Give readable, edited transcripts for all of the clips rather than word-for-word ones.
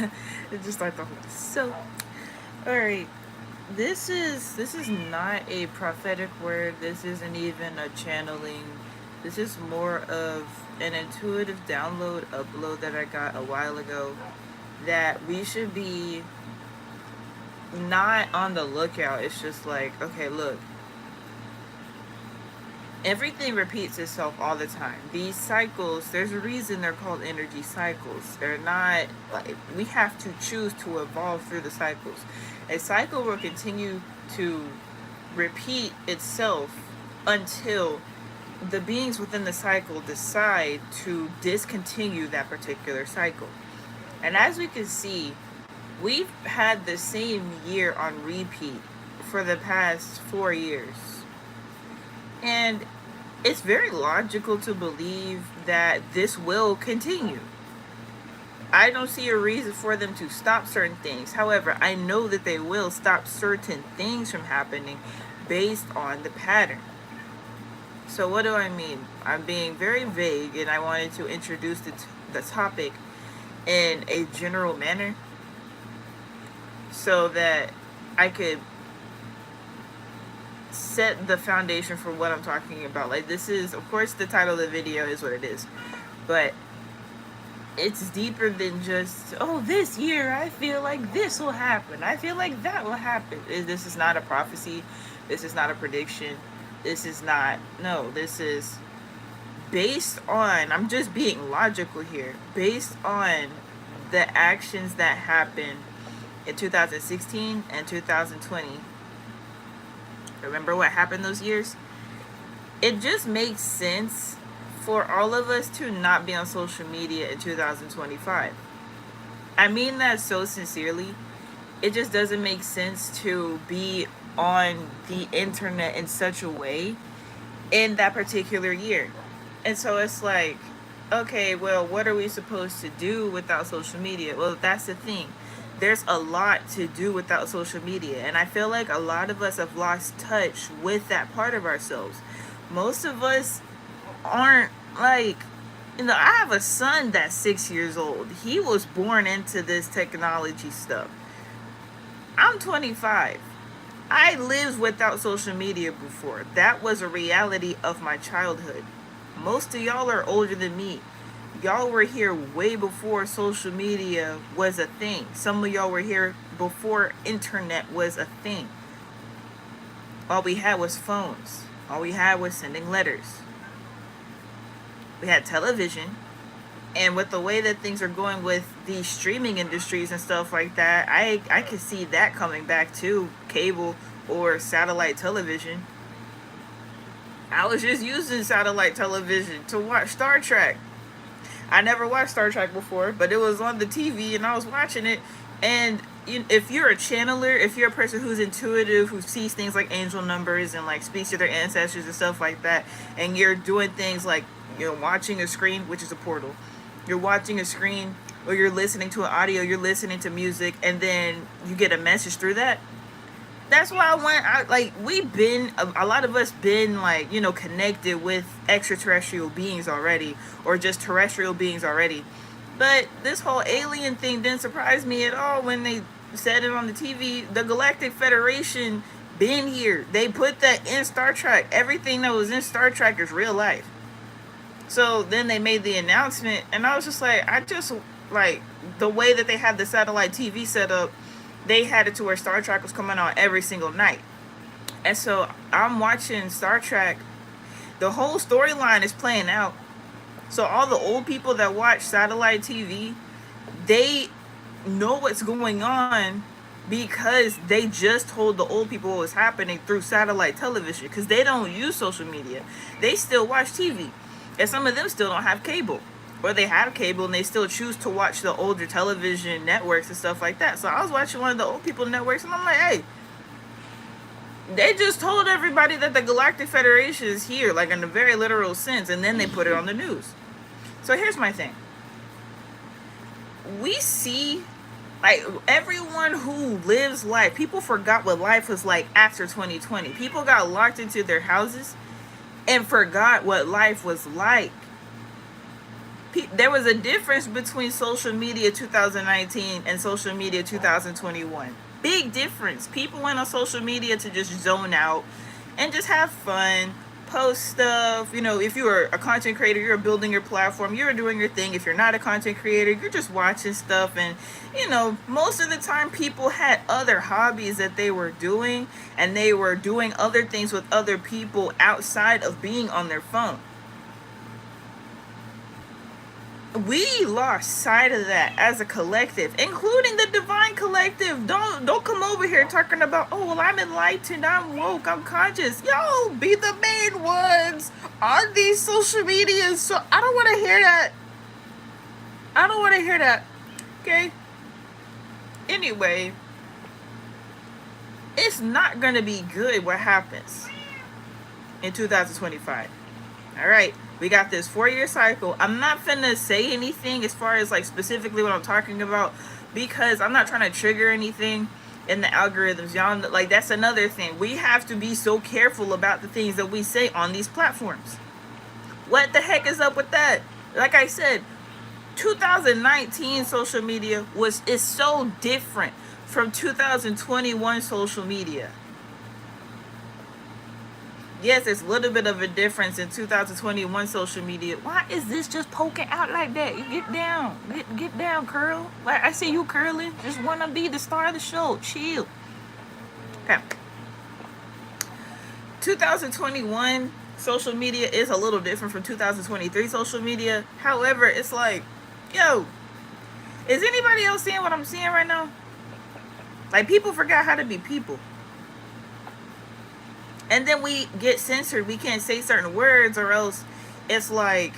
It just started off. So, all right. This is not a prophetic word. This isn't even a channeling. This is more of an intuitive download upload that I got a while ago, that we should be not on the lookout. It's just like, okay, look, everything repeats itself all the time. These cycles, there's a reason they're called energy cycles. They're not like, we have to choose to evolve through the cycles. A cycle will continue to repeat itself until the beings within the cycle decide to discontinue that particular cycle. And as we can see, we've had the same year on repeat for the past 4 years. And it's very logical to believe that this will continue. I don't see a reason for them to stop certain things. However, I know that they will stop certain things from happening based on the pattern. So, what do I mean? I'm being very vague, and I wanted to introduce the topic in a general manner so that I could set the foundation for what I'm talking about. Like, this is, of course, the title of the video is what it is, but it's deeper than just, oh, this year I feel like this will happen, I feel like that will happen. This is not a prophecy. This is not a prediction. This is not, no, this is based on, I'm just being logical here, based on the actions that happened in 2016 and 2020. Remember what happened those years? It just makes sense for all of us to not be on social media in 2025. I mean that so sincerely. It just doesn't make sense to be on the internet in such a way in that particular year. And so it's like, okay, well, what are we supposed to do without social media? Well, that's the thing. There's a lot to do without social media. And I feel like a lot of us have lost touch with that part of ourselves. Most of us aren't like, I have a son that's 6 years old. He was born into this technology stuff. I'm 25. I lived without social media before. That was a reality of my childhood. Most of y'all are older than me. Y'all were here way before social media was a thing. Some of y'all were here before internet was a thing. All we had was phones. All we had was sending letters. We had television. And with the way that things are going with the streaming industries and stuff like that, I could see that coming back too. Cable or satellite television. I was just using satellite television to watch Star Trek. I never watched Star Trek before, but it was on the TV and I was watching it. And if you're a channeler, if you're a person who's intuitive, who sees things like angel numbers and like speaks to their ancestors and stuff like that, and you're doing things like, watching a screen, which is a portal. You're watching a screen, or you're listening to an audio, you're listening to music, and then you get a message through that. That's why we've been, a lot of us been like, connected with extraterrestrial beings already, or just terrestrial beings already. But this whole alien thing didn't surprise me at all when they said it on the TV. The Galactic Federation been here. They put that in Star Trek. Everything that was in Star Trek is real life. So then they made the announcement, and I was just like, like, the way that they had the satellite TV set up, they had it to where Star Trek was coming on every single night. And so I'm watching Star Trek. The whole storyline is playing out. So all the old people that watch satellite TV, they know what's going on because they just told the old people what was happening through satellite television, because they don't use social media. They still watch TV. And some of them still don't have cable. Or they have cable and they still choose to watch the older television networks and stuff like that. So I was watching one of the old people networks and I'm like, hey, they just told everybody that the Galactic Federation is here, like in a very literal sense, and then they put it on the news. So here's my thing. We see, like, everyone who lives life, people forgot what life was like after 2020. People got locked into their houses and forgot what life was like. There was a difference between social media 2019 and social media 2021. Big difference. People went on social media to just zone out and just have fun, post stuff. You know, if you are a content creator, you're building your platform, you're doing your thing. If you're not a content creator, you're just watching stuff. And, you know, most of the time people had other hobbies that they were doing, and they were doing other things with other people outside of being on their phone. We lost sight of that as a collective, including the divine collective. Don't come over here talking about, oh well, I'm enlightened, I'm woke, I'm conscious. Yo, be the main ones on these social medias. So I don't want to hear that. I don't want to hear that. Okay. Anyway, it's not gonna be good what happens in 2025. All right, we got this 4-year cycle. I'm not finna say anything as far as like specifically what I'm talking about, because I'm not trying to trigger anything in the algorithms. Y'all, like, that's another thing. We have to be so careful about the things that we say on these platforms. What the heck is up with that? Like I said, 2019 social media is so different from 2021 social media. Yes, there's a little bit of a difference in 2021 social media. Why is this just poking out like that? You get down. Get down, curl. Like, I see you curling. Just want to be the star of the show. Chill. Okay. 2021 social media is a little different from 2023 social media. However, it's like, yo, is anybody else seeing what I'm seeing right now? Like, people forgot how to be people. And then we get censored. We can't say certain words, or else it's like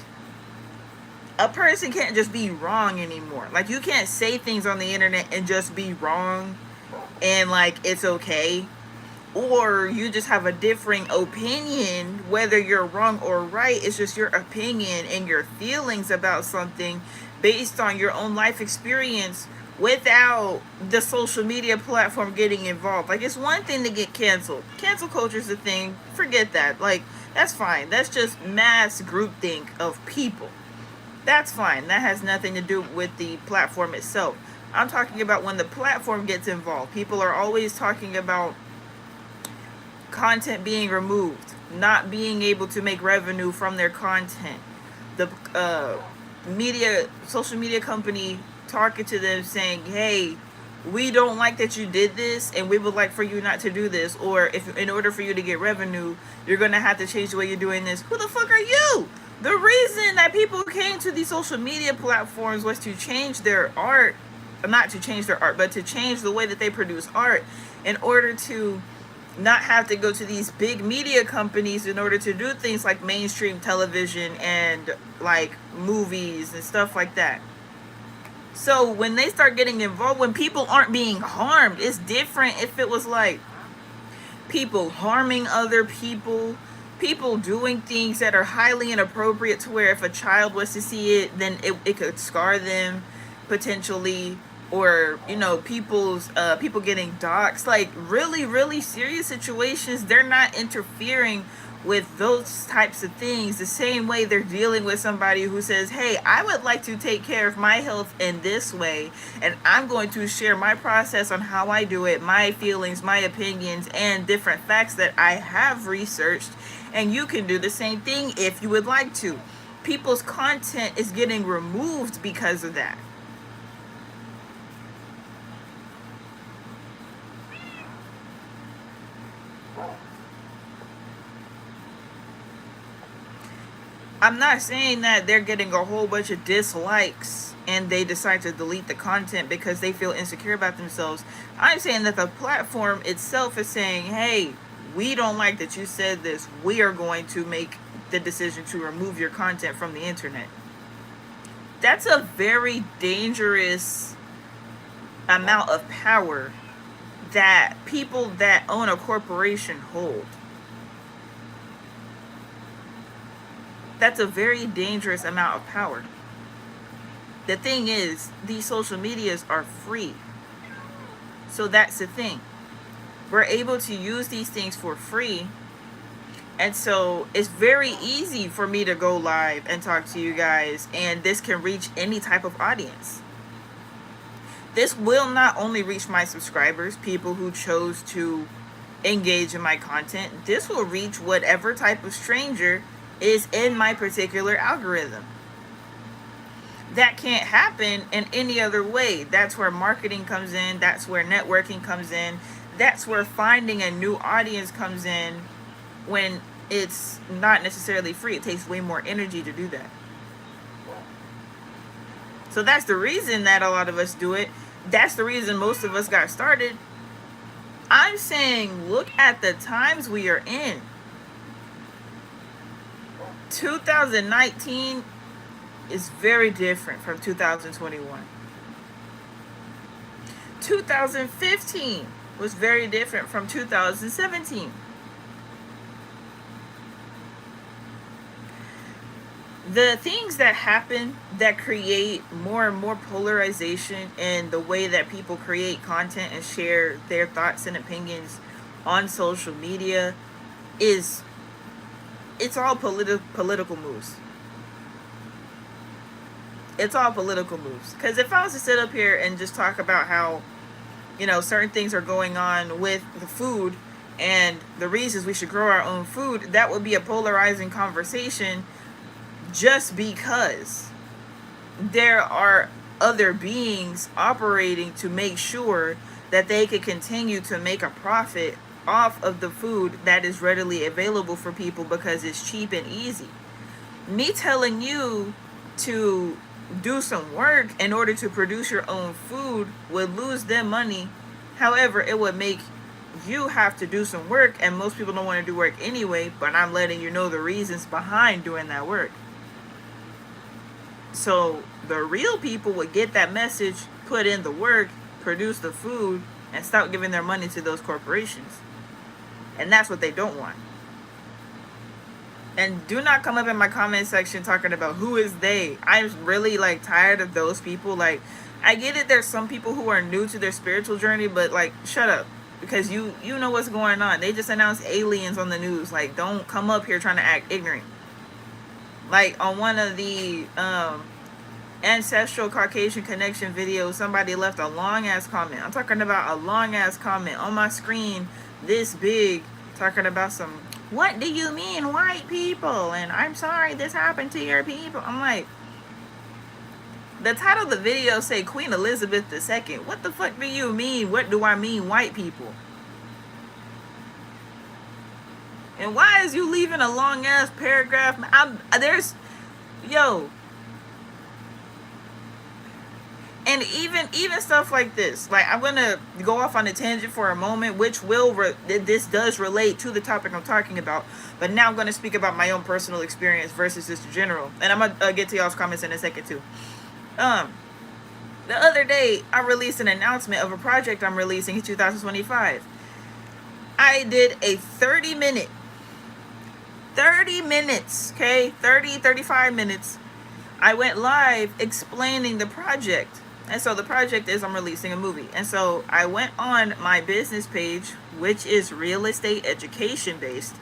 a person can't just be wrong anymore. Like, you can't say things on the internet and just be wrong and like it's okay. Or you just have a differing opinion, whether you're wrong or right. It's just your opinion and your feelings about something based on your own life experience, without the social media platform getting involved. Like, it's one thing to get canceled. Cancel culture is a thing. Forget that. Like, that's fine. That's just mass groupthink of people. That's fine. That has nothing to do with the platform itself. I'm talking about when the platform gets involved. People are always talking about content being removed, not being able to make revenue from their content. The social media company talking to them saying, hey, we don't like that you did this, and we would like for you not to do this, or if in order for you to get revenue, you're gonna have to change the way you're doing this. Who the fuck are you? The reason that people came to these social media platforms was to change their art, not to change their art, but to change the way that they produce art, in order to not have to go to these big media companies in order to do things like mainstream television and like movies and stuff like that. So when they start getting involved, when people aren't being harmed, it's different. If it was like people harming other people, people doing things that are highly inappropriate, to where if a child was to see it, then it could scar them potentially. Or, you know, people getting doxxed, like really, really serious situations. They're not interfering with those types of things the same way they're dealing with somebody who says, hey, I would like to take care of my health in this way, and I'm going to share my process on how I do it, my feelings, my opinions, and different facts that I have researched, and you can do the same thing if you would like to. People's content is getting removed because of that. I'm not saying that they're getting a whole bunch of dislikes and they decide to delete the content because they feel insecure about themselves. I'm saying that the platform itself is saying, hey, we don't like that you said this. We are going to make the decision to remove your content from the internet. That's a very dangerous amount of power that people that own a corporation hold. That's a very dangerous amount of power. The thing is, these social medias are free. So that's the thing. We're able to use these things for free, And so it's very easy for me to go live and talk to you guys, and this can reach any type of audience. This will not only reach my subscribers, people who chose to engage in my content. This will reach whatever type of stranger is in my particular algorithm. That can't happen in any other way. That's where marketing comes in. That's where networking comes in. That's where finding a new audience comes in, when it's not necessarily free. It takes way more energy to do that. So that's the reason that a lot of us do it. That's the reason most of us got started. I'm saying, look at the times we are in. 2019 is very different from 2021. 2015 was very different from 2017. The things that happen that create more and more polarization in the way that people create content and share their thoughts and opinions on social media it's all political moves. It's all political moves. Because if I was to sit up here and just talk about how, certain things are going on with the food and the reasons we should grow our own food, that would be a polarizing conversation, just because there are other beings operating to make sure that they could continue to make a profit off of the food that is readily available for people because it's cheap and easy. Me telling you to do some work in order to produce your own food would lose them money. However, it would make you have to do some work, and most people don't want to do work anyway, but I'm letting you know the reasons behind doing that work. So the real people would get that message, put in the work, produce the food, and stop giving their money to those corporations. And that's what they don't want. And do not come up in my comment section talking about who is they. I'm really tired of those people. I get it, there's some people who are new to their spiritual journey, but shut up. Because you know what's going on. They just announced aliens on the news. Don't come up here trying to act ignorant. On one of the Ancestral Caucasian Connection videos, somebody left a long ass comment. I'm talking about a long ass comment on my screen this big, talking about some, what do you mean white people? And I'm sorry this happened to your people. I'm like, the title of the video say Queen Elizabeth II. What the fuck do you mean? What do I mean white people? And why is you leaving a long ass paragraph? And even stuff like this. I'm gonna go off on a tangent for a moment, which this does relate to the topic I'm talking about. But now I'm gonna speak about my own personal experience versus just general. And I'm gonna get to y'all's comments in a second too. The other day I released an announcement of a project I'm releasing in 2025. I did a 30 minutes, okay? 35 minutes. I went live explaining the project. And so the project is I'm releasing a movie. And so I went on my business page, which is real estate education based.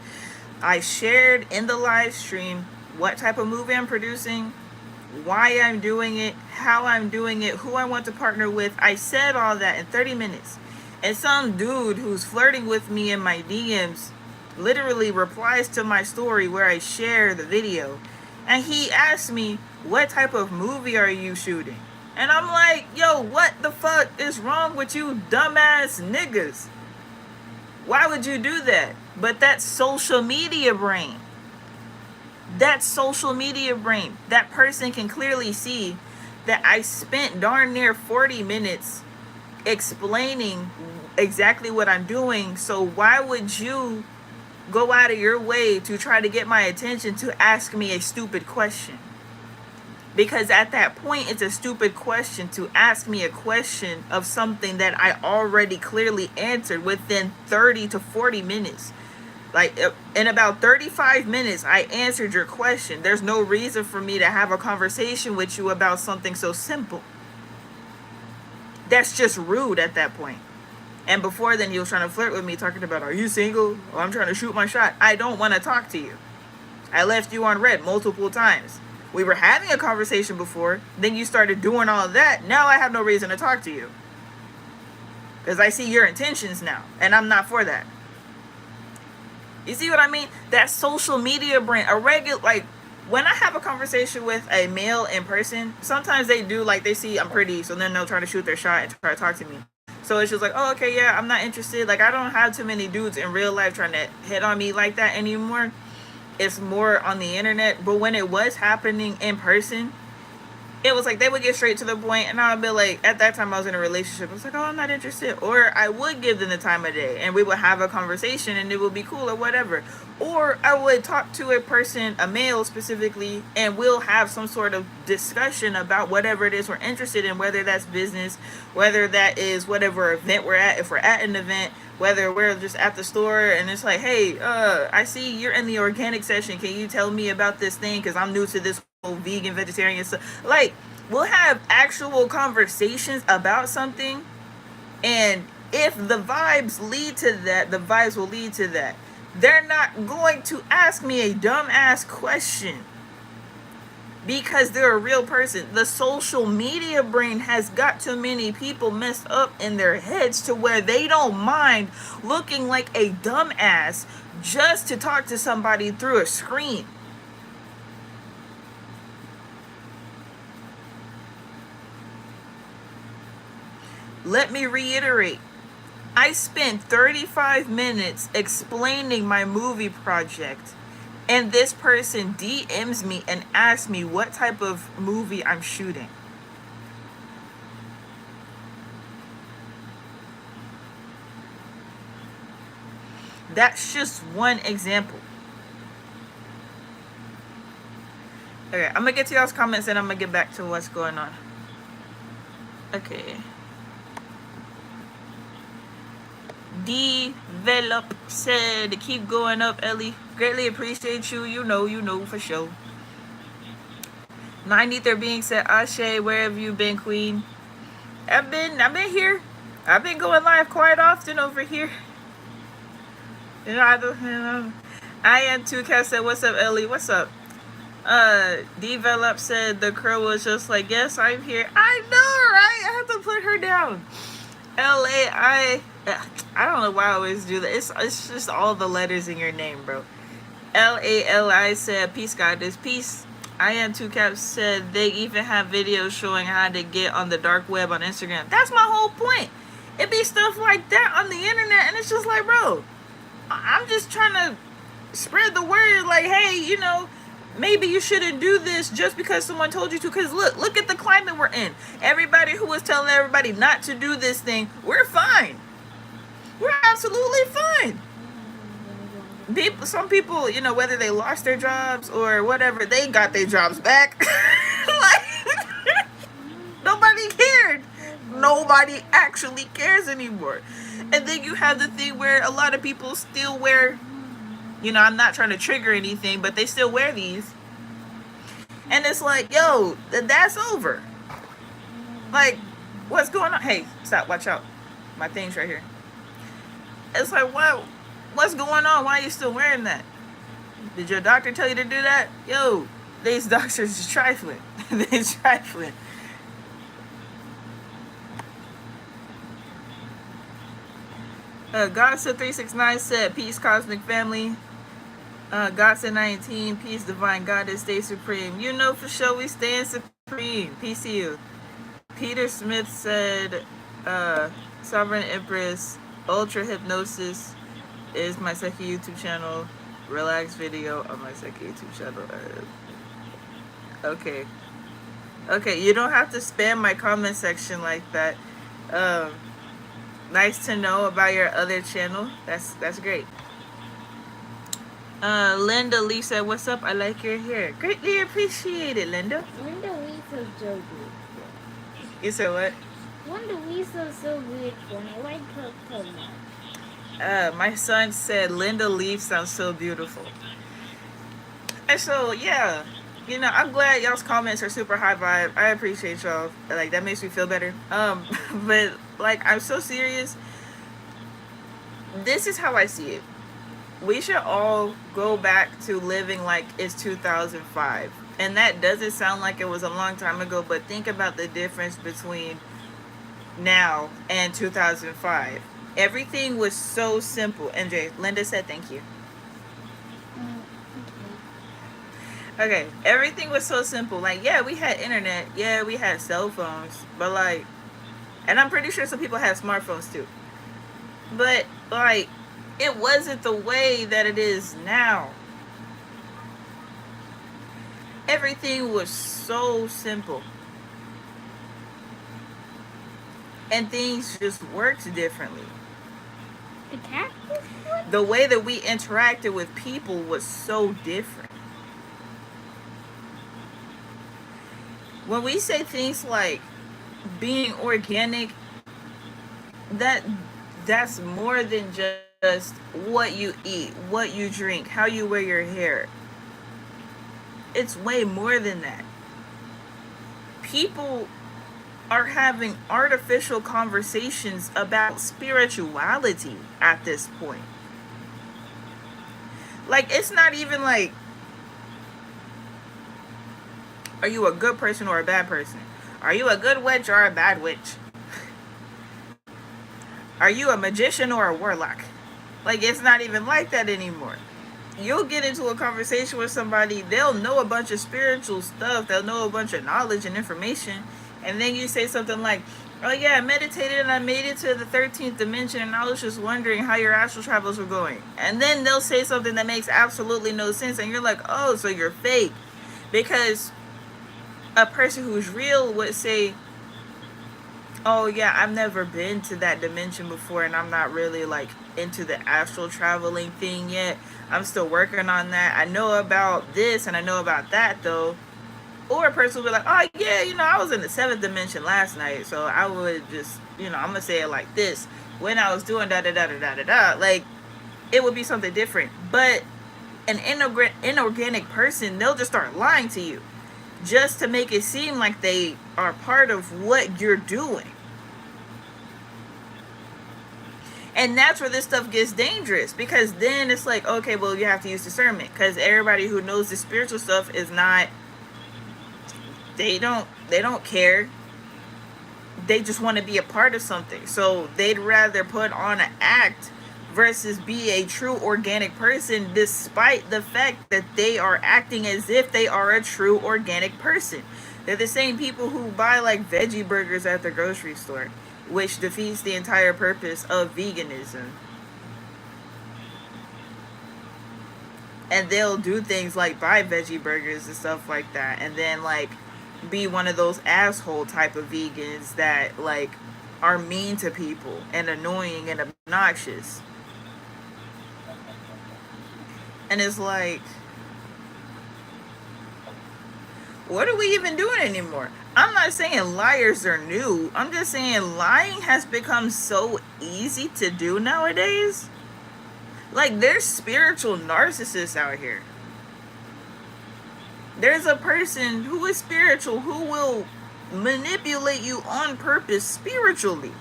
I shared in the live stream what type of movie I'm producing, why I'm doing it, how I'm doing it, who I want to partner with. I said all that in 30 minutes. And some dude who's flirting with me in my DMs literally replies to my story where I share the video. And he asked me, what type of movie are you shooting? And I'm like, yo, what the fuck is wrong with you dumbass niggas? Why would you do that? But that's social media brain. That's social media brain. That person can clearly see that I spent darn near 40 minutes explaining exactly what I'm doing. So why would you go out of your way to try to get my attention to ask me a stupid question? Because at that point, it's a stupid question to ask me a question of something that I already clearly answered within 30 to 40 minutes. In about 35 minutes, I answered your question. There's no reason for me to have a conversation with you about something so simple. That's just rude at that point. And before then, he was trying to flirt with me, talking about, are you single? Oh, I'm trying to shoot my shot. I don't want to talk to you. I left you on red multiple times. We were having a conversation before. Then you started doing all of that. Now I have no reason to talk to you. Because I see your intentions now. And I'm not for that. You see what I mean? That social media brain. A regular, like, when I have a conversation with a male in person, sometimes they do, like, they see I'm pretty, so then they'll try to shoot their shot and try to talk to me. So it's just like, oh, okay, yeah, I'm not interested. Like, I don't have too many dudes in real life trying to hit on me like that anymore. It's more on the internet. But when it was happening in person, it was like they would get straight to the point, and I would be like, at that time I was in a relationship, I was like, oh, I'm not interested. Or I would give them the time of day, and we would have a conversation, and it would be cool or whatever. Or I would talk to a person, a male specifically, and we'll have some sort of discussion about whatever it is we're interested in, whether that's business, whether that is whatever event we're at, if we're at an event, whether we're just at the store and it's like, hey, I see you're in the organic section, can you tell me about this thing, because I'm new to this whole vegan, vegetarian stuff. Like, we'll have actual conversations about something, and if the vibes lead to that, the vibes will lead to that. They're not going to ask me a dumbass question because they're a real person. The social media brain has got too many people messed up in their heads to where they don't mind looking like a dumbass just to talk to somebody through a screen. Let me reiterate. I spent 35 minutes explaining my movie project, and this person DMs me and asks me what type of movie I'm shooting. That's just one example. Okay, I'm gonna get to y'all's comments and I'm gonna get back to what's going on. Okay. Develop said, keep going up, Ellie. Greatly appreciate you. You know for sure. 90 being said, Ashe, where have you been, Queen? I've been here. I've been going live quite often over here. I am too. Cat said, what's up, Ellie? What's up? Develop said the girl was just like, yes, I'm here. I know, right? I have to put her down. I don't know why I always do that. It's just all the letters in your name, bro. LALI said, peace, goddess, peace. I am two caps said they even have videos showing how to get on the dark web on Instagram. That's my whole point. It be stuff like that on the internet, and it's just like, bro, I'm just trying to spread the word, like, hey, maybe you shouldn't do this just because someone told you to. Because look at the climate we're in. Everybody who was telling everybody not to do this thing, we're fine. We're absolutely fine. Some people, whether they lost their jobs or whatever, they got their jobs back. Like, nobody cared. Nobody actually cares anymore. And then you have the thing where a lot of people still wear, I'm not trying to trigger anything, but they still wear these. And it's like, yo, that's over. Like, what's going on? Hey, stop, watch out. My thing's right here. It's like, what's going on? Why are you still wearing that? Did your doctor tell you to do that? Yo, these doctors are trifling. They're trifling. Godson369 said, peace, cosmic family. Godson19, peace, divine goddess, stay supreme. For sure we stand supreme. Peace to you. Peter Smith said, Sovereign Empress, Ultra Hypnosis is my second YouTube channel. Relax video on my second YouTube channel. Okay, you don't have to spam my comment section like that. Nice to know about your other channel. That's great. Linda Lee said, what's up? I like your hair. Greatly appreciate it, Linda. Linda Lee says so good. You said what? Linda Lee says so good for me. I like her so much. My son said Linda Leaf sounds so beautiful. And so, yeah, I'm glad y'all's comments are super high vibe. I appreciate y'all. Like, that makes me feel better. But, like, I'm so serious. this is how I see it. We should all go back to living like it's 2005. And that doesn't sound like it was a long time ago, but think about the difference between now and 2005. Everything was so simple. NJ, Linda said thank you. Okay, everything was so simple. Like, yeah, we had internet. Yeah, we had cell phones. But, like, and I'm pretty sure some people have smartphones too. But, like, it wasn't the way that it is now. Everything was so simple. And things just worked differently. The way that we interacted with people was so different. When we say things like being organic, that's more than just what you eat, what you drink, how you wear your hair. It's way more than that. People are having artificial conversations about spirituality at this point. Like, it's not even like, are you a good person or a bad person? Are you a good witch or a bad witch? Are you a magician or a warlock? Like, it's not even like that anymore. You'll get into a conversation with somebody, they'll know a bunch of spiritual stuff, they'll know a bunch of knowledge and information, and then you say something like, oh yeah, I meditated and I made it to the 13th dimension and I was just wondering how your astral travels were going. And then they'll say something that makes absolutely no sense and you're like, oh, so you're fake. Because a person who's real would say, oh yeah, I've never been to that dimension before and I'm not really like into the astral traveling thing yet. I'm still working on that. I know about this and I know about that though. Or a person will be like, oh yeah, I was in the 7th dimension last night, so I would just, I'm gonna say it like this. When I was doing da da da da da da da, like, it would be something different. But an inorganic person, they'll just start lying to you just to make it seem like they are part of what you're doing. And that's where this stuff gets dangerous, because then it's like, okay, well, you have to use discernment, because everybody who knows the spiritual stuff is not, they don't care. They just want to be a part of something. So they'd rather put on an act versus be a true organic person, despite the fact that they are acting as if they are a true organic person. They're the same people who buy like veggie burgers at the grocery store, which defeats the entire purpose of veganism. And they'll do things like buy veggie burgers and stuff like that, and then like be one of those asshole type of vegans that like are mean to people and annoying and obnoxious. And it's like, what are we even doing anymore? I'm not saying liars are new. I'm just saying lying has become so easy to do nowadays. Like, there's spiritual narcissists out here. There's a person who is spiritual who will manipulate you on purpose spiritually.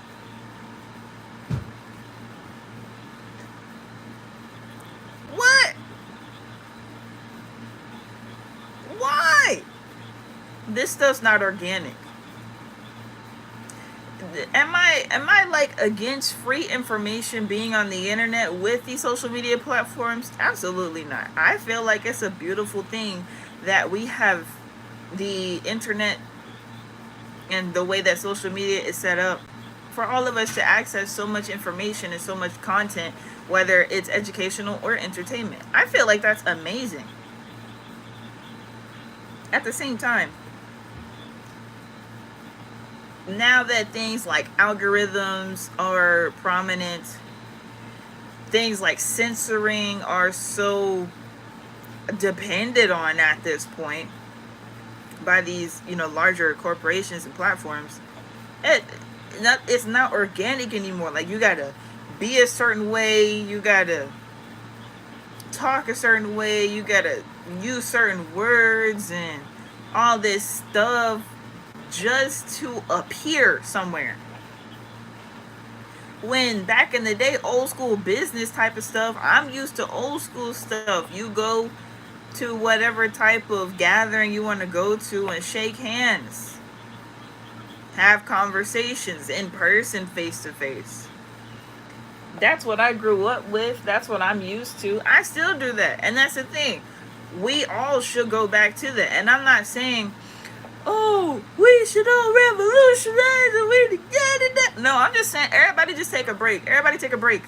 What? Why? This stuff's not organic. Am I like against free information being on the internet with these social media platforms? Absolutely not. I feel like it's a beautiful thing that we have the internet and the way that social media is set up for all of us to access so much information and so much content, whether it's educational or entertainment. I feel like that's amazing. At the same time, now that things like algorithms are prominent, things like censoring are so depended on at this point by these, larger corporations and platforms, it's not organic anymore. Like, you gotta be a certain way, you gotta talk a certain way, you gotta use certain words and all this stuff just to appear somewhere. When back in the day, old school business type of stuff, I'm used to old school stuff. You go to whatever type of gathering you want to go to and shake hands, have conversations in person, face to face. That's what I grew up with. That's what I'm used to. I still do that. And that's the thing. We all should go back to that. And I'm not saying, oh, we should all revolutionize and we together. No, I'm just saying, everybody just take a break. Everybody take a break.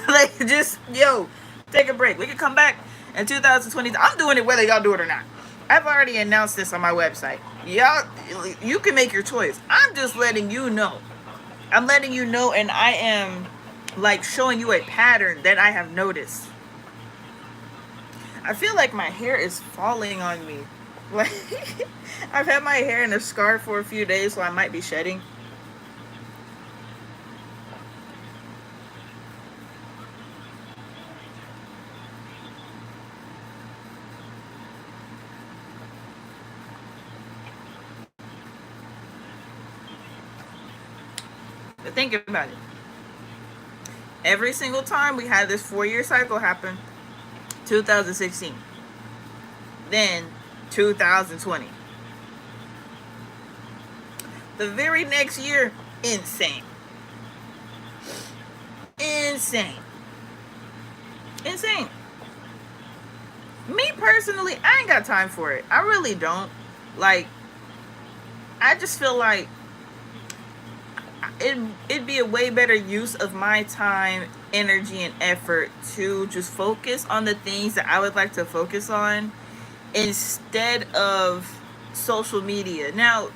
Like, just, take a break. We can come back in 2020. I'm doing it whether y'all do it or not. I've already announced this on my website. Y'all, you can make your choice. I'm just letting you know. I'm letting you know, and I am like showing you a pattern that I have noticed. I feel like my hair is falling on me. Like, I've had my hair in a scarf for a few days, so I might be shedding. But think about it. Every single time we had this 4-year cycle happen, 2016, then 2020. The very next year, insane. Insane. Insane. Me personally, I ain't got time for it. I really don't. Like, I just feel like it'd be a way better use of my time, energy, and effort to just focus on the things that I would like to focus on instead of social media. Now,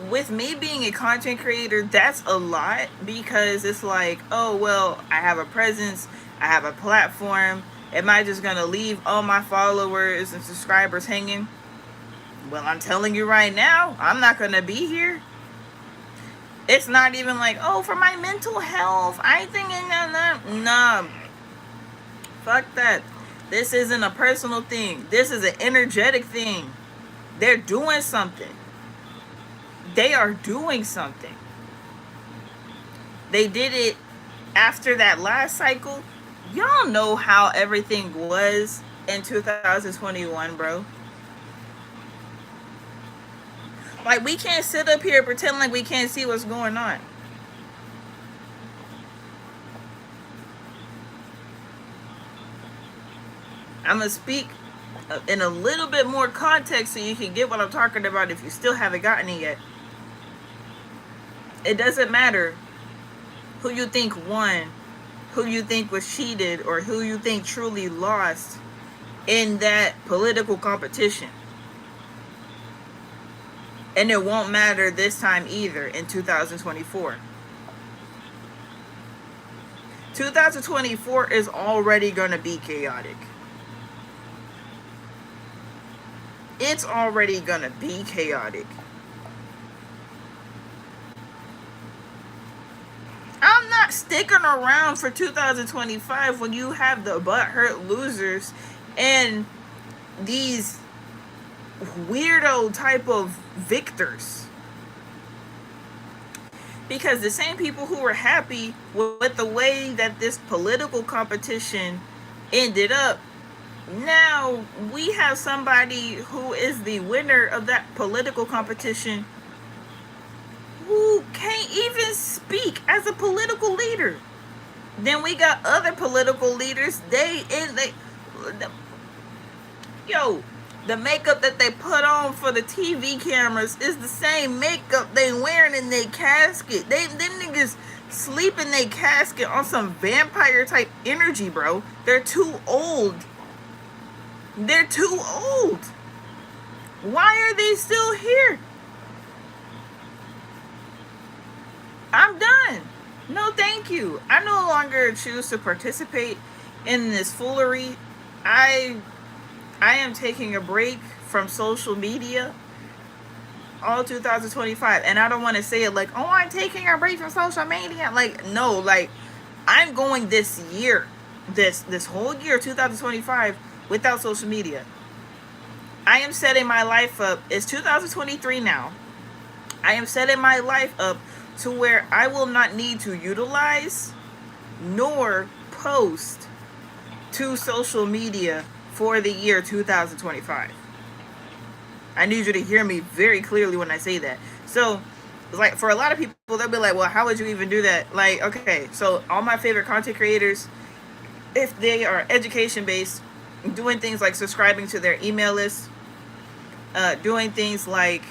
with me being a content creator, that's a lot, because it's like, oh, well, I have a presence, I have a platform. Am I just gonna leave all my followers and subscribers hanging? Well, I'm telling you right now, I'm not gonna be here. It's not even like, oh, for my mental health, I think, no. Fuck that. This isn't a personal thing. This is an energetic thing. They're doing something. They are doing something. They did it after that last cycle. Y'all know how everything was in 2021, bro. Like, we can't sit up here and pretend like we can't see what's going on. I'm going to speak in a little bit more context so you can get what I'm talking about if you still haven't gotten it yet. It doesn't matter who you think won, who you think was cheated, or who you think truly lost in that political competition. And it won't matter this time either in 2024. 2024 is already going to be chaotic. It's already going to be chaotic. I'm not sticking around for 2025 when you have the butthurt losers and these weirdo type of victors. Because the same people who were happy with the way that this political competition ended up, now we have somebody who is the winner of that political competition who can't even speak as a political leader. Then we got other political leaders, the makeup that they put on for the TV cameras is the same makeup they wearing in their casket. Them niggas sleep in their casket on some vampire type energy, bro. They're too old. They're too old. Why are they still here? I'm done. No, thank you. I no longer choose to participate in this foolery. I am taking a break from social media all 2025. And I don't want to say it like, oh, I'm taking a break from social media. Like, no, like, I'm going this year, this whole year, 2025, without social media. I am setting my life up. It's 2023 now. I am setting my life up to where I will not need to utilize nor post to social media for the year 2025. I need you to hear me very clearly when I say that. So, like, for a lot of people, they'll be like, well, how would you even do that? Like, okay, so all my favorite content creators, if they are education based, doing things like subscribing to their email list, doing things like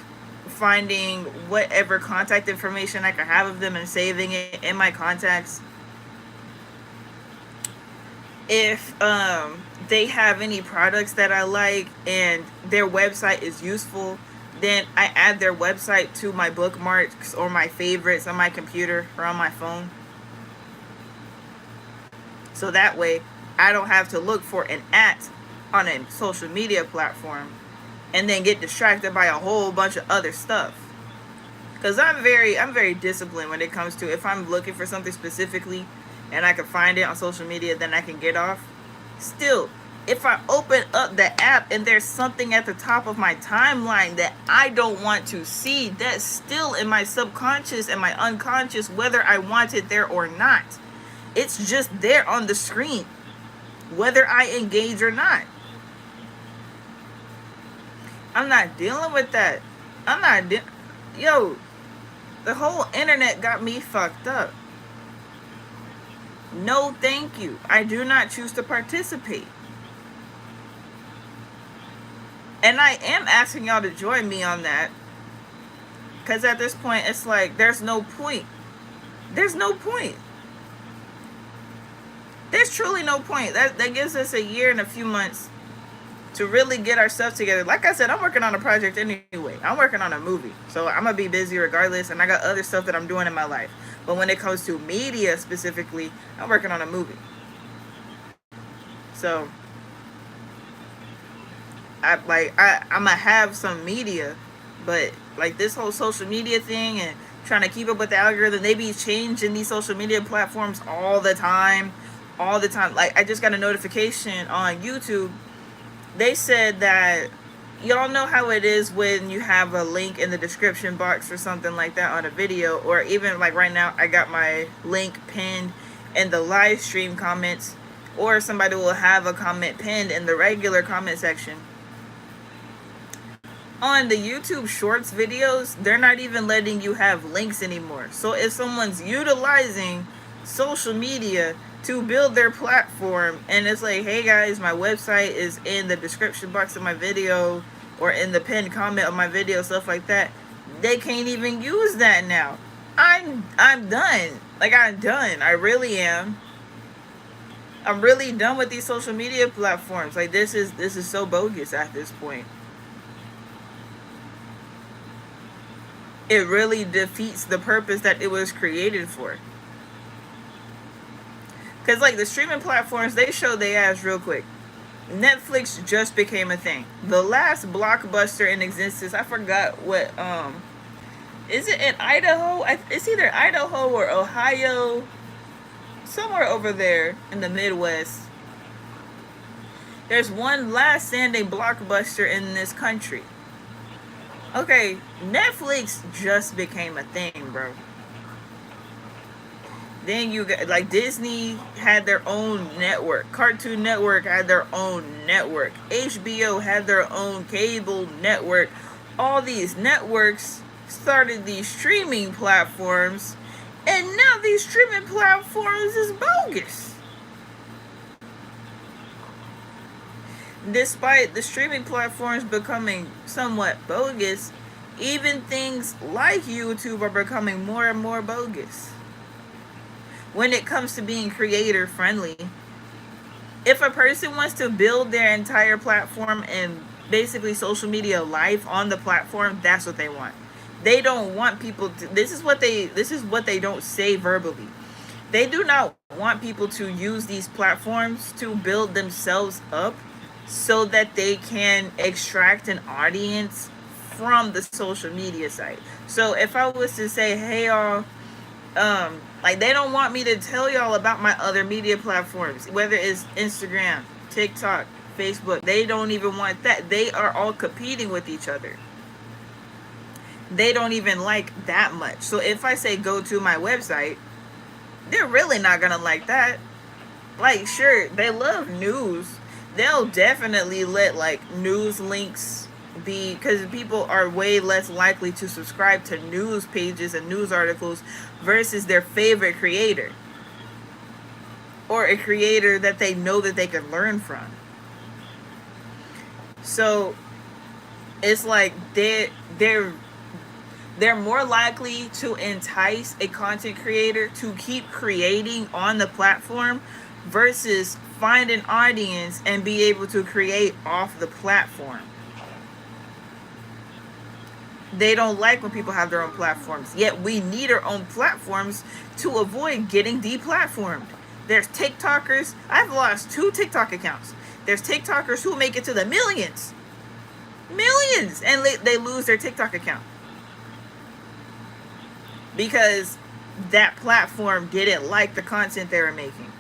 finding whatever contact information I can have of them and saving it in my contacts. If they have any products that I like and their website is useful, then I add their website to my bookmarks or my favorites on my computer or on my phone. So that way I don't have to look for an at on a social media platform and then get distracted by a whole bunch of other stuff. Because I'm very disciplined when it comes to, if I'm looking for something specifically and I can find it on social media, then I can get off. Still, if I open up the app and there's something at the top of my timeline that I don't want to see, that's still in my subconscious and my unconscious, whether I want it there or not. It's just there on the screen, whether I engage or not. I'm not dealing with that. Yo, the whole internet got me fucked up. No, thank you. I do not choose to participate. And I am asking y'all to join me on that. Because at this point, it's like, there's no point. There's no point. There's truly no point. That gives us a year and a few months to really get our stuff together. Like I said, I'm working on a project anyway. I'm working on a movie. So I'm going to be busy regardless. And I got other stuff that I'm doing in my life. But when it comes to media specifically, I'm working on a movie. So I'm going to have some media. But like this whole social media thing and trying to keep up with the algorithm, they be changing these social media platforms all the time. Like I just got a notification on YouTube. They said that, y'all know how it is when you have a link in the description box or something like that on a video, or even like right now I got my link pinned in the live stream comments, or somebody will have a comment pinned in the regular comment section. On the YouTube Shorts videos, they're not even letting you have links anymore. So if someone's utilizing social media to build their platform and it's like, hey guys, my website is in the description box of my video or in the pinned comment of my video, stuff like that, they can't even use that now. I'm done. Like, I'm done. I really am. I'm really done with these social media platforms. Like, this is so bogus at this point. It really defeats the purpose that it was created for. Because, like, the streaming platforms, they show their ass real quick. Netflix just became a thing. The last blockbuster in existence, I forgot what, is it in Idaho? It's either Idaho or Ohio. Somewhere over there in the Midwest. There's one last standing blockbuster in this country. Okay, Netflix just became a thing, bro. Then you got, like, Disney had their own network. Cartoon Network had their own network. HBO had their own cable network. All these networks started these streaming platforms. And now these streaming platforms is bogus. Despite the streaming platforms becoming somewhat bogus, even things like YouTube are becoming more and more bogus. When it comes to being creator friendly, if a person wants to build their entire platform and basically social media life on the platform, that's what they want. They don't want people to, this is what they don't say verbally. They do not want people to use these platforms to build themselves up so that they can extract an audience from the social media site. So if I was to say, hey y'all, like, they don't want me to tell y'all about my other media platforms, whether it's Instagram, TikTok, Facebook. They don't even want that. They are all competing with each other. they don't even like that much. So if I say go to my website, they're really not gonna like that. Like, sure, they love news. They'll definitely let like news links be, because people are way less likely to subscribe to news pages and news articles versus their favorite creator, or a creator that they know that they can learn from. So it's like they're more likely to entice a content creator to keep creating on the platform versus find an audience and be able to create off the platform. They don't like when people have their own platforms. Yet we need our own platforms to avoid getting deplatformed. There's TikTokers. I've lost 2 TikTok accounts. There's TikTokers who make it to the millions. Millions! And they lose their TikTok account. Because that platform didn't like the content they were making.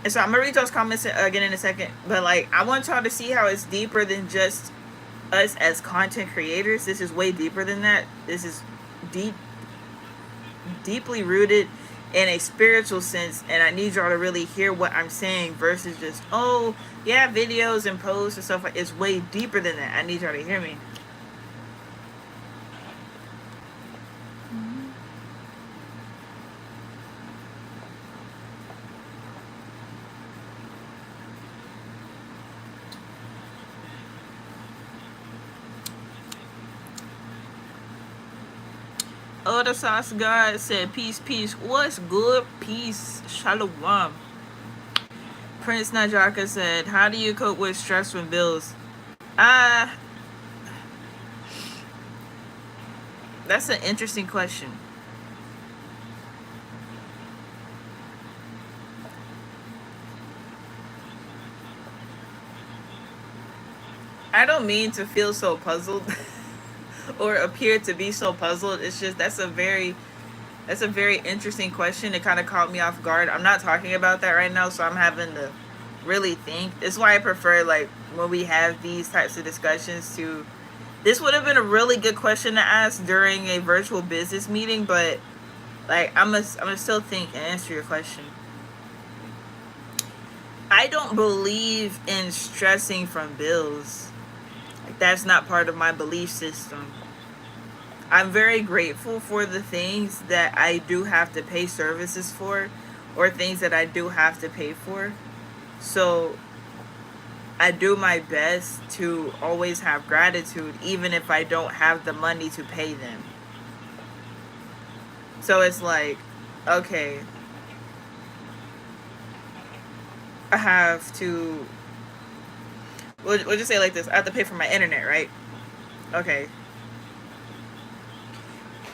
And so I'm going to read those comments again in a second. But like, I want y'all to see how it's deeper than just us as content creators. This is way deeper than that. This is deeply rooted in a spiritual sense, and I need y'all to really hear what I'm saying versus just, oh yeah, videos and posts and stuff. Like, it's way deeper than that. I need y'all to hear me. Oh, the sauce God said, peace, peace. What's good? Peace. Shalom. Prince Najaka said, how do you cope with stress from bills? That's an interesting question. I don't mean to feel so puzzled or appear to be so puzzled. It's just that's a very interesting question. It kind of caught me off guard. I'm not talking about that right now, so I'm having to really think. That's why I prefer, like, when we have these types of discussions to, this would have been a really good question to ask during a virtual business meeting, but like, I'm gonna still think and answer your question. I don't believe in stressing from bills. Like, that's not part of my belief system. I'm very grateful for the things that I do have to pay services for, or things that I do have to pay for. So I do my best to always have gratitude, even if I don't have the money to pay them. So it's like, okay, I have to, we'll just say it like this, I have to pay for my internet, right? Okay.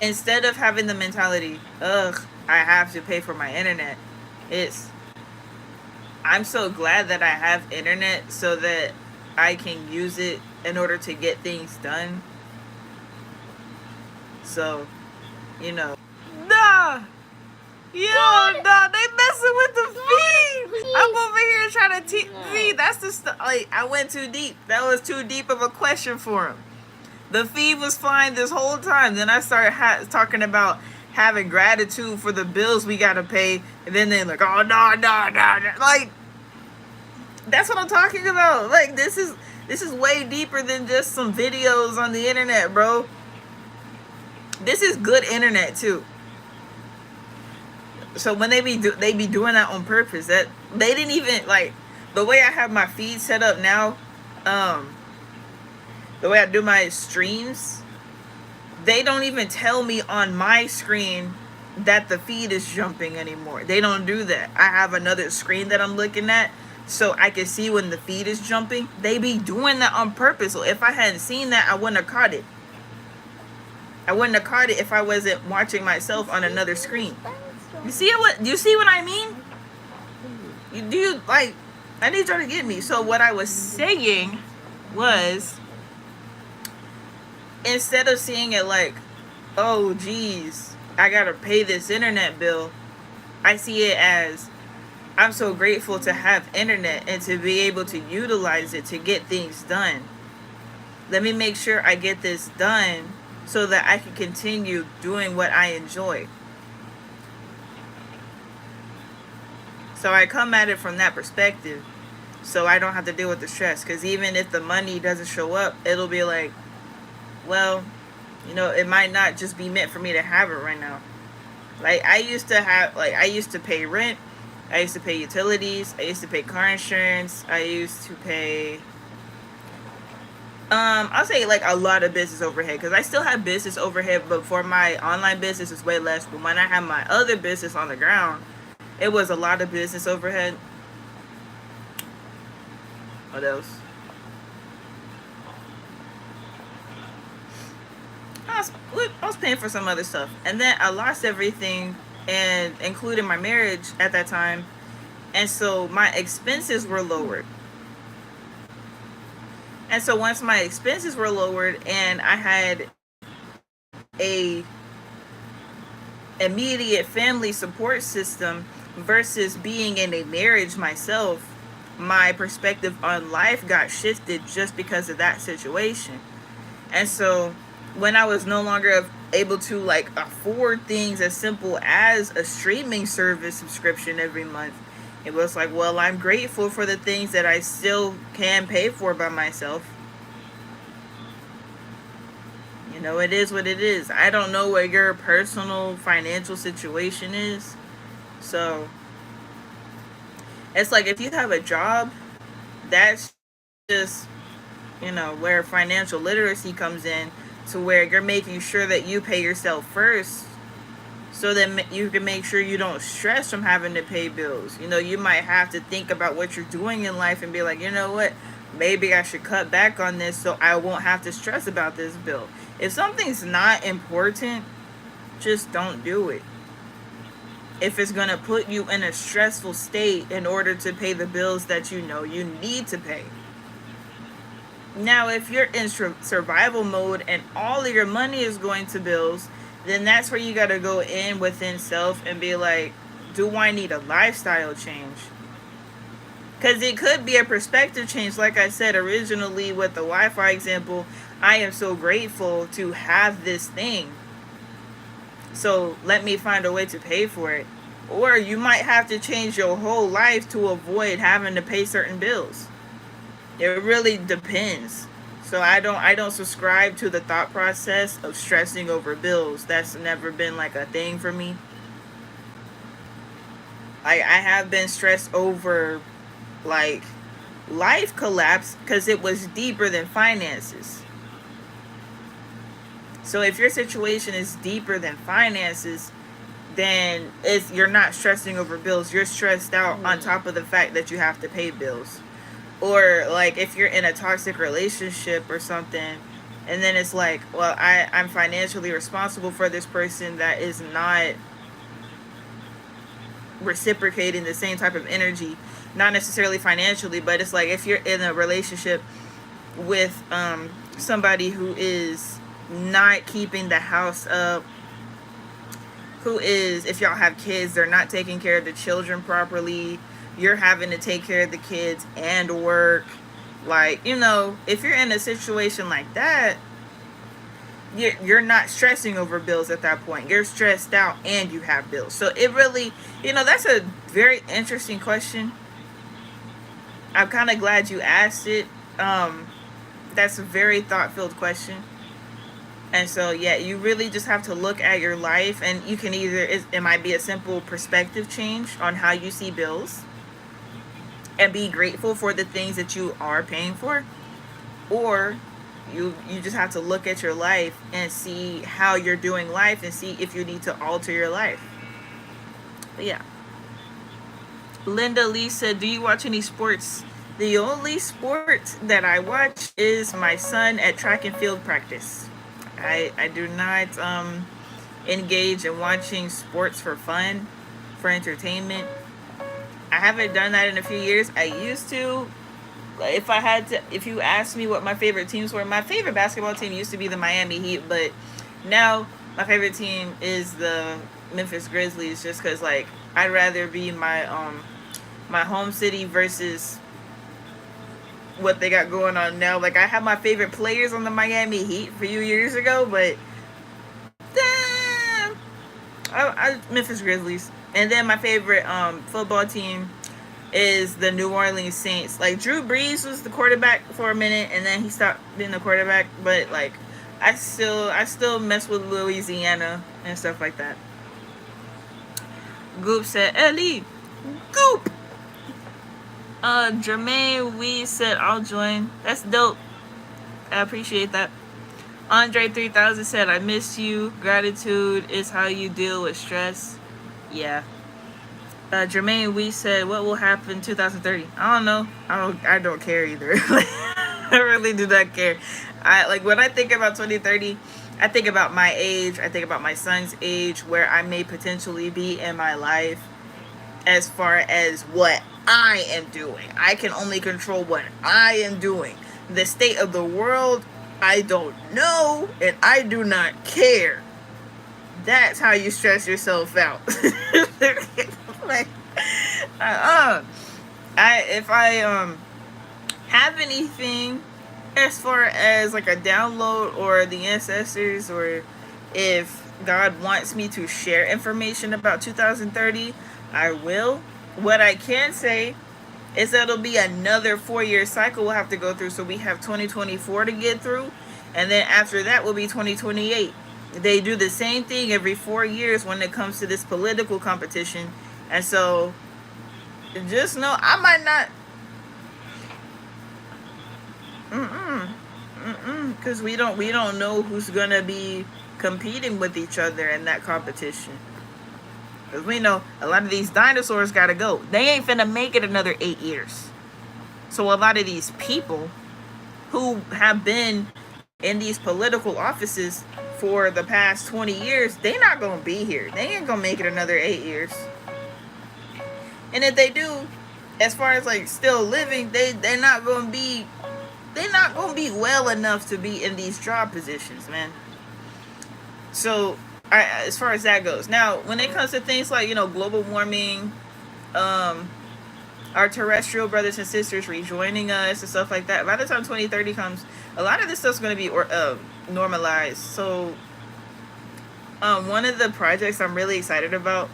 Instead of having the mentality, ugh, I have to pay for my internet, it's, I'm so glad that I have internet so that I can use it in order to get things done. So, you know. Nah! Yo, nah, they messing with the feed! I'm over here trying to teach feed. That's the stuff. Like, I went too deep. That was too deep of a question for him. The feed was fine this whole time. Then I started talking about having gratitude for the bills we gotta pay, and then they're like, oh no. Like, that's what I'm talking about. Like, this is way deeper than just some videos on the internet, bro. This is good internet too. So when they be doing that on purpose. That they didn't even, like, the way I have my feed set up now, the way I do my streams, they don't even tell me on my screen that the feed is jumping anymore. They don't do that. I have another screen that I'm looking at so I can see when the feed is jumping. They be doing that on purpose. So if I hadn't seen that, I wouldn't have caught it. I wouldn't have caught it if I wasn't watching myself on another screen. You see what I mean? I need y'all to get me. So what I was saying was, instead of seeing it like, oh geez, I gotta pay this internet bill, I see it as, I'm so grateful to have internet and to be able to utilize it to get things done. Let me make sure I get this done so that I can continue doing what I enjoy. So I come at it from that perspective, so I don't have to deal with the stress. Because even if the money doesn't show up, it'll be like, well, it might not just be meant for me to have it right now. Like I used to pay rent, I used to pay utilities, I used to pay car insurance, I used to pay I'll say like a lot of business overhead, because I still have business overhead, but for my online business it's way less. But when I had my other business on the ground, it was a lot of business overhead. What else? I was paying for some other stuff, and then I lost everything, and including my marriage at that time, and so my expenses were lowered. And so once my expenses were lowered and I had a immediate family support system versus being in a marriage myself, my perspective on life got shifted just because of that situation. And so when I was no longer able to like afford things as simple as a streaming service subscription every month, it was like, well, I'm grateful for the things that I still can pay for by myself. It is what it is. I don't know what your personal financial situation is. So it's like if you have a job, that's just, where financial literacy comes in, to where you're making sure that you pay yourself first, so that you can make sure you don't stress from having to pay bills. You might have to think about what you're doing in life and be like, you know what, maybe I should cut back on this so I won't have to stress about this bill. If something's not important, just don't do it. If it's going to put you in a stressful state in order to pay the bills that you need to pay. Now, if you're in survival mode and all of your money is going to bills, then that's where you got to go in within self and be like, do I need a lifestyle change? Because it could be a perspective change. Like I said originally with the Wi-Fi example, I am so grateful to have this thing. So let me find a way to pay for it. Or you might have to change your whole life to avoid having to pay certain bills. It really depends. So I don't subscribe to the thought process of stressing over bills. That's never been like a thing for me. I have been stressed over like life collapse because it was deeper than finances. So if your situation is deeper than finances, then you're not stressing over bills. You're stressed out on top of the fact that you have to pay bills. Or like if you're in a toxic relationship or something, and then it's like, well, I'm financially responsible for this person that is not reciprocating the same type of energy, not necessarily financially, but it's like if you're in a relationship with somebody who is not keeping the house up, who is, if y'all have kids, they're not taking care of the children properly, you're having to take care of the kids and work. Like, if you're in a situation like that, you're not stressing over bills at that point. You're stressed out and you have bills. So it really, that's a very interesting question. I'm kind of glad you asked it. That's a very thought-filled question. And so, yeah, you really just have to look at your life, and you can it might be a simple perspective change on how you see bills and be grateful for the things that you are paying for, or you just have to look at your life and see how you're doing life and see if you need to alter your life. But yeah. Linda Lee said, do you watch any sports? The only sport that I watch is my son at track and field practice. I do not engage in watching sports for fun, for entertainment. I haven't done that in a few years. I used to. If you asked me what my favorite teams were, my favorite basketball team used to be the Miami Heat, but now my favorite team is the Memphis Grizzlies, just because like I'd rather be my my home city versus what they got going on now. Like, I have my favorite players on the Miami Heat a few years ago, but damn, Memphis Grizzlies. And then my favorite football team is the New Orleans Saints. Like, Drew Brees was the quarterback for a minute, and then he stopped being the quarterback. But like, I still mess with Louisiana and stuff like that. Goop said, Ellie, Goop. Jermaine we said I'll join. That's dope. I appreciate that. Andre 3000 said I miss you. Gratitude is how you deal with stress. Yeah. Jermaine we said what will happen 2030. I don't know. I don't care either. I really do not care. When I think about 2030, I think about my age, I think about my son's age, where I may potentially be in my life, as far as what I am doing. I can only control what I am doing. The state of the world, I don't know, and I do not care. That's how you stress yourself out. Like, if I have anything as far as like a download or the ancestors, or if God wants me to share information about 2030, I will. What I can say is that it'll be another 4-year cycle we'll have to go through. So we have 2024 to get through, and then after that will be 2028. They do the same thing every 4 years when it comes to this political competition. And so just know I might not because we don't know who's gonna be competing with each other in that competition. Because we know a lot of these dinosaurs gotta go. They ain't finna make it another 8 years. So a lot of these people who have been in these political offices for the past 20 years, they not gonna be here. They ain't gonna make it another 8 years. And if they do, as far as like still living, they're not gonna be well enough to be in these job positions, man. So as far as that goes. Now, when it comes to things like, global warming, our terrestrial brothers and sisters rejoining us and stuff like that, by the time 2030 comes, a lot of this stuff's going to be normalized. So one of the projects I'm really excited about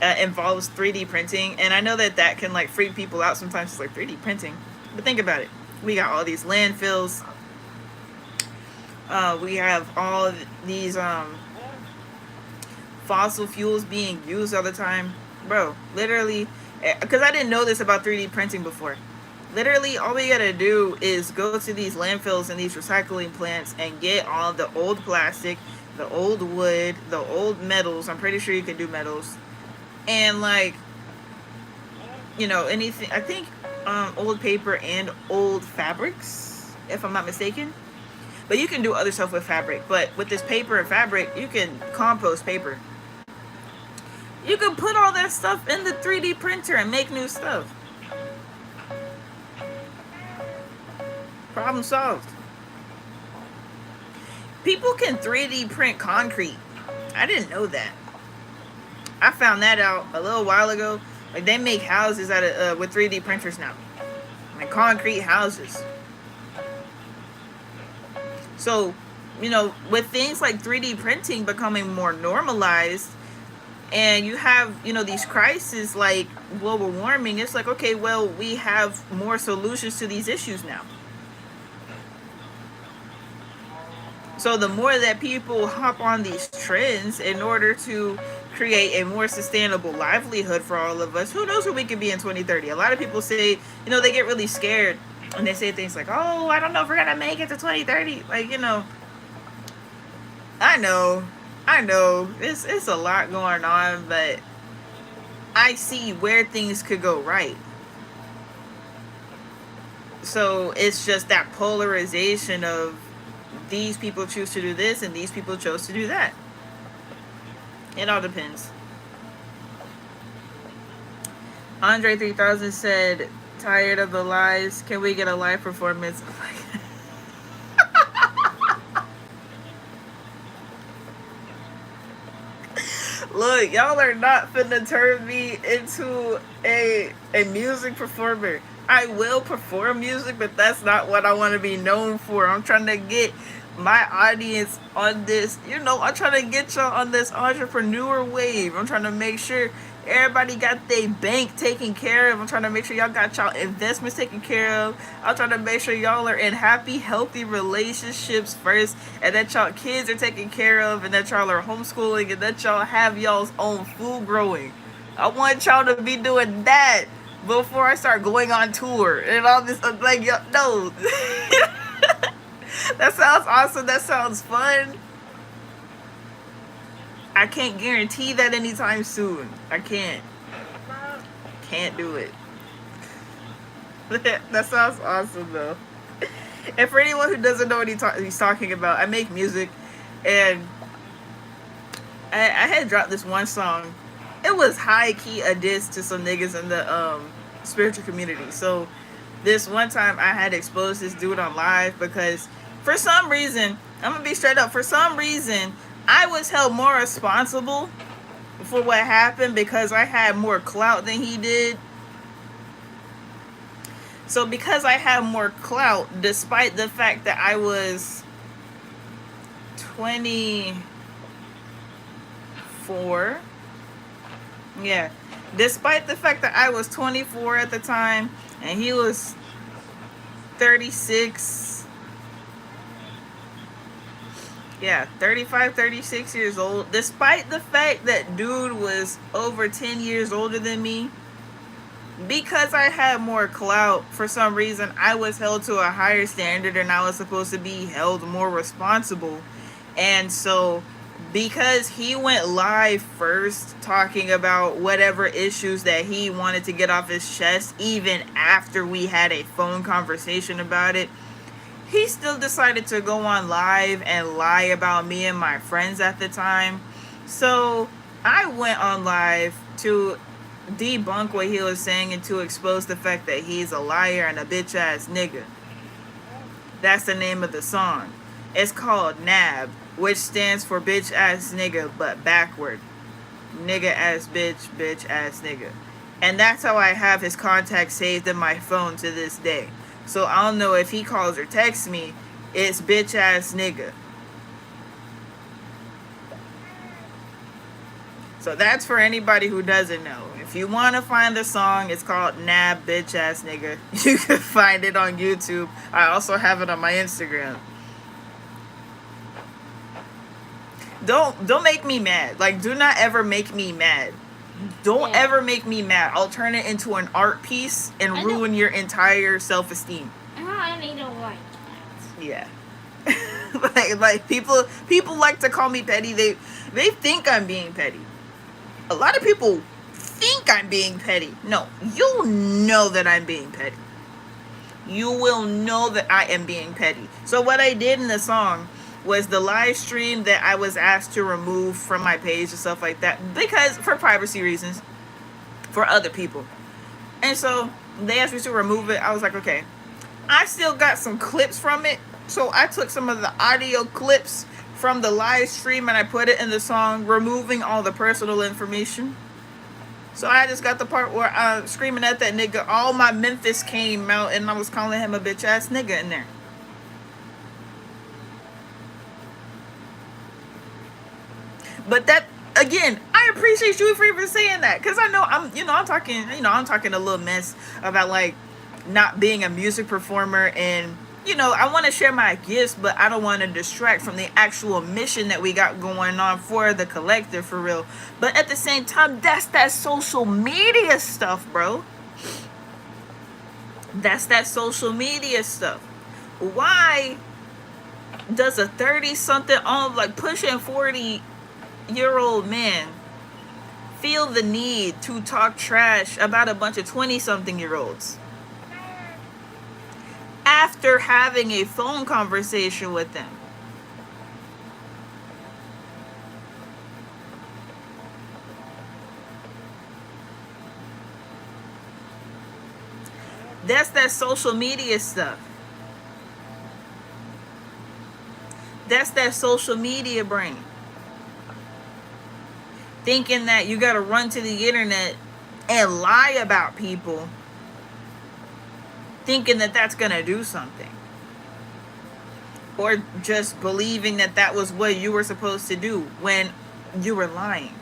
involves 3D printing. And I know that can like freak people out sometimes. It's like 3D printing. But think about it. We got all these landfills. We have all these fossil fuels being used all the time. Bro, literally, because I didn't know this about 3D printing before. Literally, all we gotta do is go to these landfills and these recycling plants and get all the old plastic, the old wood, the old metals. I'm pretty sure you can do metals. And like, anything. I think old paper and old fabrics, if I'm not mistaken. But you can do other stuff with fabric. But with this paper and fabric, you can compost paper. You can put all that stuff in the 3D printer and make new stuff. Problem solved. People can 3D print concrete. I didn't know that. I found that out a little while ago. Like, they make houses out of with 3D printers now. Like concrete houses. So, with things like 3D printing becoming more normalized, and you have, these crises like global warming, it's like, okay, well, we have more solutions to these issues now. So the more that people hop on these trends in order to create a more sustainable livelihood for all of us, who knows where we could be in 2030. A lot of people say, they get really scared and they say things like, oh, I don't know if we're gonna make it to 2030. Like, I know it's a lot going on, but I see where things could go right. So it's just that polarization of these people choose to do this and these people chose to do that. It all depends. Andre 3000 said, tired of the lies, can we get a live performance? Look, y'all are not finna turn me into a music performer. I will perform music, but that's not what I want to be known for. I'm trying to get my audience on this, I'm trying to get y'all on this entrepreneur wave. I'm trying to make sure everybody got their bank taken care of. I'm trying to make sure y'all got y'all investments taken care of. I'm trying to make sure y'all are in happy, healthy relationships first, and that y'all kids are taken care of, and that y'all are homeschooling, and that y'all have y'all's own food growing. I want y'all to be doing that before I start going on tour and all this. Like, no. That sounds awesome. That sounds fun. I can't guarantee that anytime soon. I can't. Can't do it. That sounds awesome, though. And for anyone who doesn't know what he's talking about, I make music, and I had dropped this one song. It was high key a diss to some niggas in the spiritual community. So this one time I had exposed this dude on live because for some reason, I'm gonna be straight up, for some reason I was held more responsible for what happened because I had more clout than he did. So because I had more clout, despite the fact that I was 24, yeah, despite the fact that I was 24 at the time and he was 36, yeah, 35, 36 years old, despite the fact that dude was over 10 years older than me, because I had more clout, for some reason I was held to a higher standard and I was supposed to be held more responsible. And so because he went live first talking about whatever issues that he wanted to get off his chest, even after we had a phone conversation about it, he still decided to go on live and lie about me and my friends at the time. So I went on live to debunk what he was saying and to expose the fact that he's a liar and a bitch ass nigga. That's the name of the song. It's called NAB, which stands for bitch ass nigga, but backward. Nigga ass bitch, bitch ass nigga. And that's how I have his contact saved in my phone to this day. So I don't know if he calls or texts me, it's bitch ass nigga. So that's for anybody who doesn't know. If you want to find the song, it's called Nab Bitch Ass Nigga. You can find it on YouTube. I also have it on my Instagram. Don't make me mad. Like, do not ever make me mad. Don't ever make me mad. I'll turn it into an art piece and ruin your entire self-esteem. I don't like that. Yeah. like people like to call me petty. They think I'm being petty. A lot of people think I'm being petty. No, you'll know that I'm being petty. You will know that I am being petty. So what I did in the song was the live stream that I was asked to remove from my page and stuff like that, because for privacy reasons, for other people. And so they asked me to remove it. I was like, okay. I still got some clips from it. So I took some of the audio clips from the live stream and I put it in the song, removing all the personal information. So I just got the part where I'm screaming at that nigga. All my Memphis came out and I was calling him a bitch ass nigga in there. But that, again, I appreciate you for even saying that, because I know I'm talking a little mess about like not being a music performer, and I want to share my gifts, but I don't want to distract from the actual mission that we got going on for the collective, for real. But at the same time, that's that social media stuff, bro. That's that social media stuff. Why does a 30-something on, like pushing 40-year-old man feel the need to talk trash about a bunch of 20-something-year-olds after having a phone conversation with them? That's that social media stuff. That's that social media brain. Thinking that you gotta run to the internet and lie about people thinking that that's gonna do something, or just believing that that was what you were supposed to do when you were lying.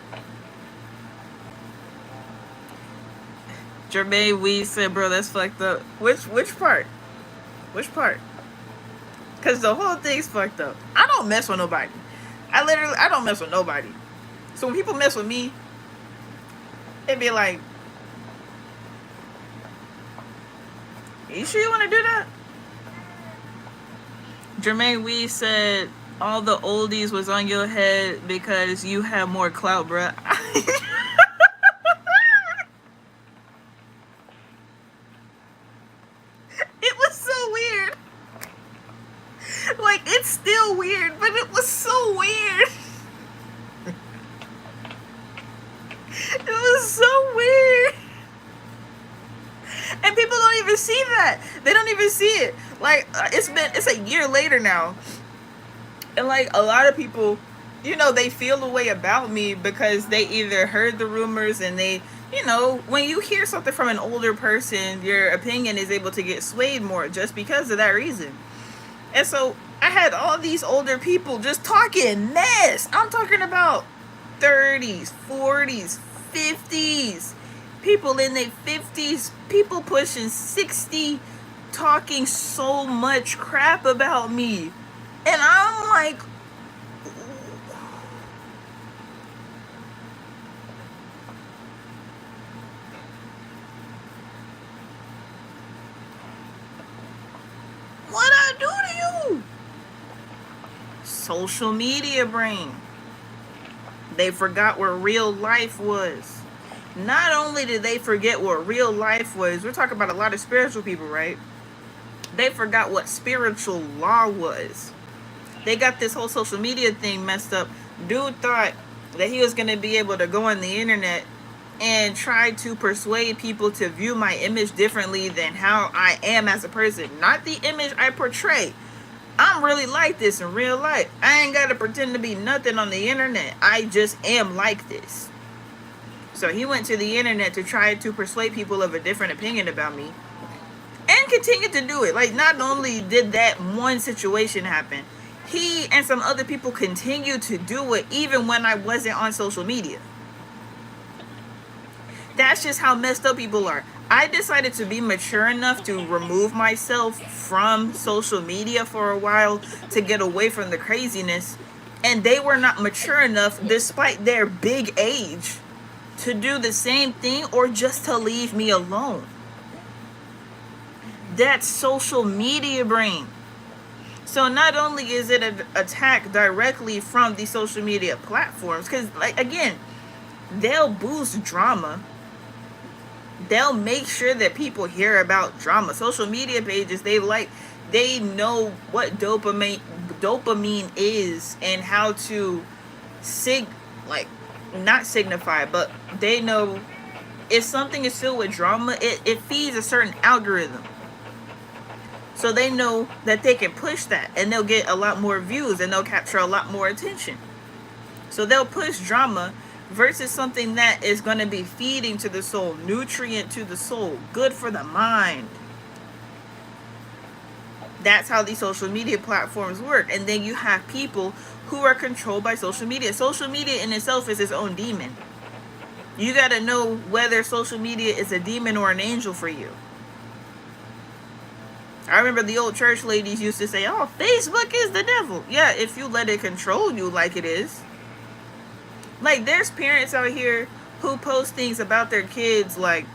Jermaine Weed said, "Bro, that's fucked up." Which part? Which part? Because the whole thing's fucked up. I don't mess with nobody. I don't mess with nobody. So when people mess with me, it'd be like, you sure you want to do that? Jermaine Weed said, all the oldies was on your head because you have more clout, bruh. It was so weird. Like, it's still weird, but it was so weird. It was so weird. And people don't even see that. They don't even see it. Like, it's a year later now. And like, a lot of people, you know, they feel a way about me because they either heard the rumors and they, you know, when you hear something from an older person, your opinion is able to get swayed more just because of that reason. And so I had all these older people just talking mess. I'm talking about 30s, 40s, 50s. People in their 50s, people pushing 60, talking so much crap about me. And I'm like, what'd I do to you? Social media brain. They forgot what real life was. Not only did they forget what real life was, we're talking about a lot of spiritual people, right? They forgot what spiritual law was. They got this whole social media thing messed up. Dude thought that he was going to be able to go on the internet and try to persuade people to view my image differently than how I am as a person. Not the image I portray. I'm really like this in real life. I ain't got to pretend to be nothing on the internet. I just am like this. So he went to the internet to try to persuade people of a different opinion about me. And continued to do it. Like, not only did that one situation happen, he and some other people continued to do it even when I wasn't on social media. That's just how messed up people are. I decided to be mature enough to remove myself from social media for a while to get away from the craziness. And they were not mature enough, despite their big age, to do the same thing or just to leave me alone. That's social media brain. So not only is it an attack directly from the social media platforms, because, like, again, they'll boost drama. They'll make sure that people hear about drama. Social media pages, they know what dopamine is and how to not signify, but they know if something is filled with drama, it feeds a certain algorithm. So they know that they can push that and they'll get a lot more views and they'll capture a lot more attention. So they'll push drama versus something that is going to be feeding to the soul, nutrient to the soul, good for the mind. That's how these social media platforms work. And then you have people who are controlled by social media. Social media in itself is its own demon. You got to know whether social media is a demon or an angel for you. I remember the old church ladies used to say, oh, Facebook is the devil. Yeah, if you let it control you like it is. Like, there's parents out here who post things about their kids like,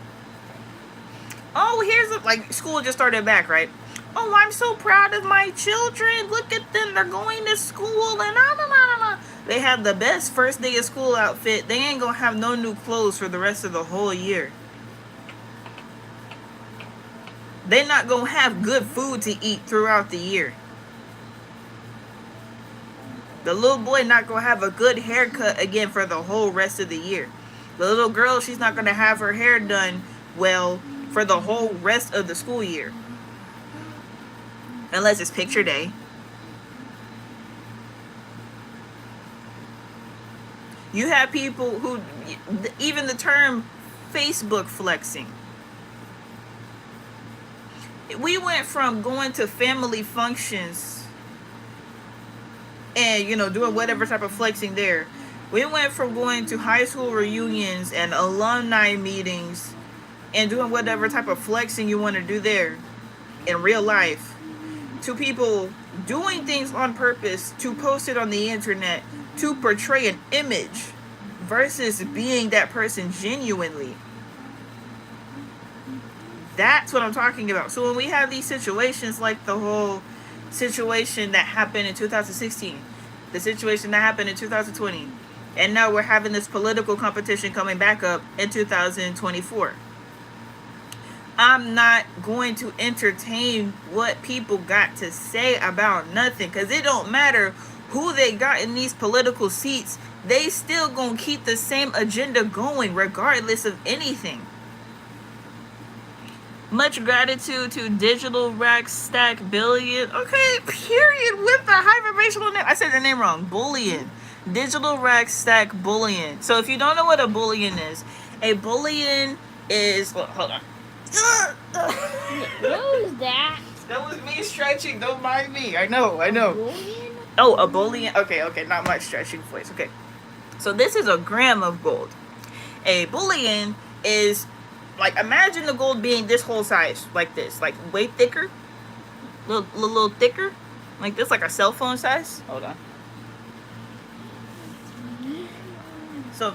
oh, like, school just started back, right? Oh, I'm so proud of my children. Look at them. They're going to school and They have the best first day of school outfit. They ain't gonna have no new clothes for the rest of the whole year. They're not gonna have good food to eat throughout the year. The little boy not gonna have a good haircut again for the whole rest of the year. The little girl, she's not gonna have her hair done well for the whole rest of the school year. Unless it's picture day. You have people who, even the term Facebook flexing. We went from going to family functions and, you know, doing whatever type of flexing there. We went from going to high school reunions and alumni meetings and doing whatever type of flexing you want to do there in real life, to people doing things on purpose to post it on the internet to portray an image versus being that person genuinely. That's what I'm talking about. So when we have these situations like the whole situation that happened in 2016, the situation that happened in 2020, and now we're having this political competition coming back up in 2024, I'm not going to entertain what people got to say about nothing, because it don't matter who they got in these political seats. They still gonna keep the same agenda going regardless of anything. Much gratitude to Digital Rack Stack Billion. Okay, period, with the high vibrational name. I said the name wrong. Bullion. Digital Rack Stack Bullion. So if you don't know what a bullion is, a bullion is... Well, hold on. What was that? That was me stretching. Don't mind me. I know. Bullion? Oh, a bullion. Okay. Not much stretching voice. Okay. So this is a gram of gold. A bullion is, like, imagine the gold being this whole size, like this, like way thicker, little thicker, like this, like a cell phone size. Hold on. So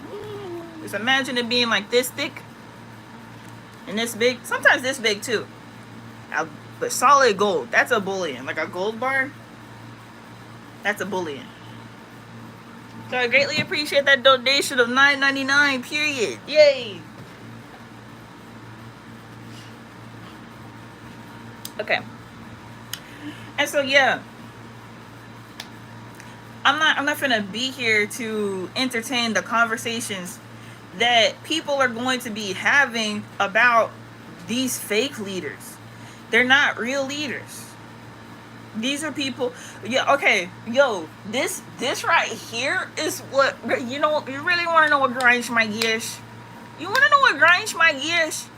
just imagine it being like this thick and this big, sometimes this big too. But solid gold, that's a bullion. Like a gold bar, that's a bullion. So I greatly appreciate that donation of $9.99, period. Yay. Okay. And so yeah, I'm not gonna be here to entertain the conversations that people are going to be having about these fake leaders. They're not real leaders. These are people. Yeah, okay, yo, this right here is what, you know. You really want to know what grinds my gears? You want to know what grinds my gears?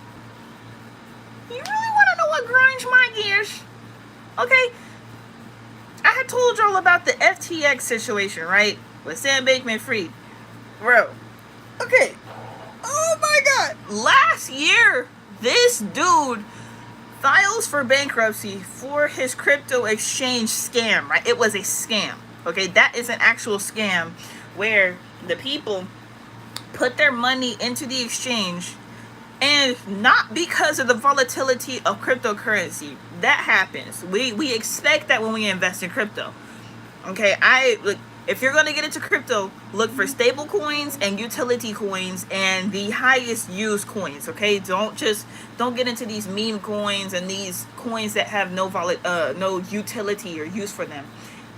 You really want to know what grinds my gears? Okay, I had told y'all about the FTX situation, right? With Sam Bankman-Fried, bro. Okay. Oh my God. Last year, this dude files for bankruptcy for his crypto exchange scam, right? It was a scam. Okay, that is an actual scam where the people put their money into the exchange, and not because of the volatility of cryptocurrency. That happens. We expect that when we invest in crypto. Okay, if you're going to get into crypto, look for stable coins and utility coins and the highest used coins. Okay, don't get into these meme coins and these coins that have no utility or use for them.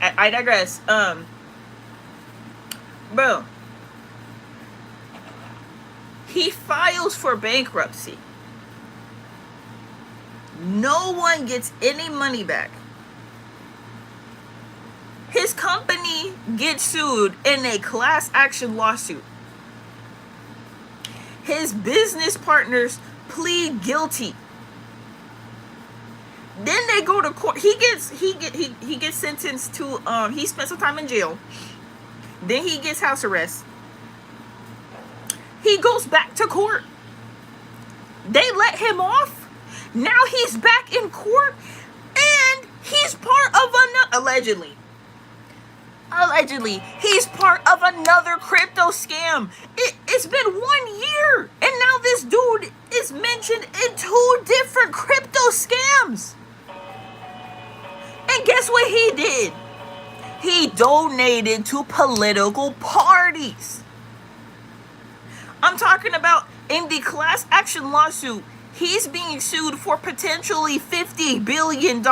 I digress. Bro, he files for bankruptcy. No one gets any money back. His company gets sued in a class action lawsuit. His business partners plead guilty. Then they go to court. He gets sentenced to he spent some time in jail. Then he gets house arrest. He goes back to court. They let him off. Now he's back in court, and he's part of allegedly, he's part of another crypto scam. It's been 1 year, and now this dude is mentioned in 2 different crypto scams. And guess what he did? He donated to political parties. I'm talking about in the class action lawsuit, he's being sued for potentially $50 billion.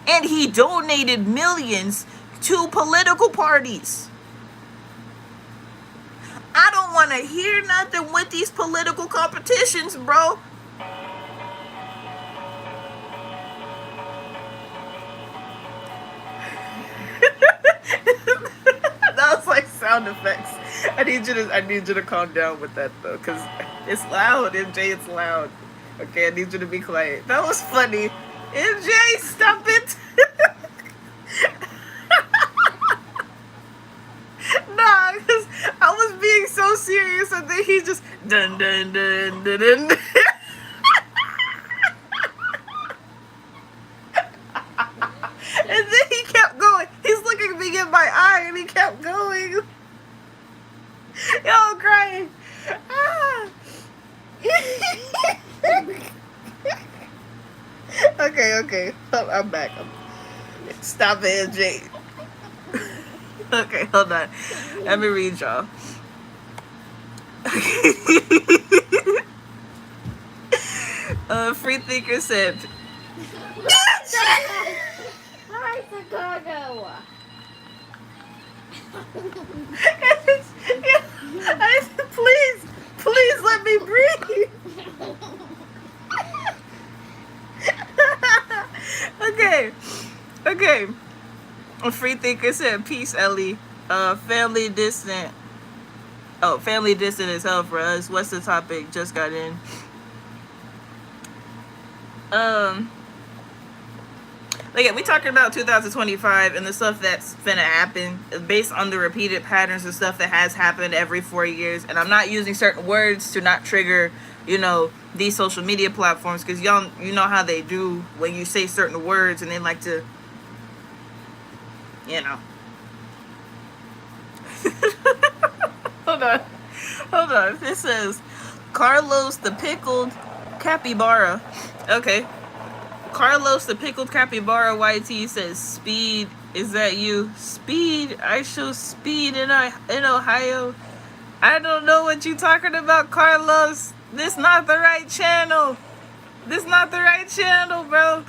And he donated millions to political parties. I don't want to hear nothing with these political competitions, bro. That was like sound effects. I need you to calm down with that though, because it's loud, MJ. It's loud. Okay, I need you to be quiet. That was funny. MJ, stop it. Nah, because I was being so serious and then he just dun dun dun dun dun. And then he kept going. He's looking me in my eye and he kept going. Yo, I'm crying. Ah. Okay. I'm back. Stop it, MJ. Okay, hold on. Let me read y'all. Free Thinker said. Hi, Chicago. Please let me breathe. Okay. A Free Thinker said, peace, Ellie. Family distant is hell for us. What's the topic? Just got in. Like, we talking about 2025 and the stuff that's finna happen based on the repeated patterns of stuff that has happened every 4 years. And I'm not using certain words to not trigger, these social media platforms, because y'all, you know how they do when you say certain words and they like to, Hold on. It says Carlos the Pickled Capybara. Okay. Carlos the Pickled Capybara YT says, Speed, is that you? Speed, I show speed in Ohio. I don't know what you talking about, Carlos. This not the right channel. Bro.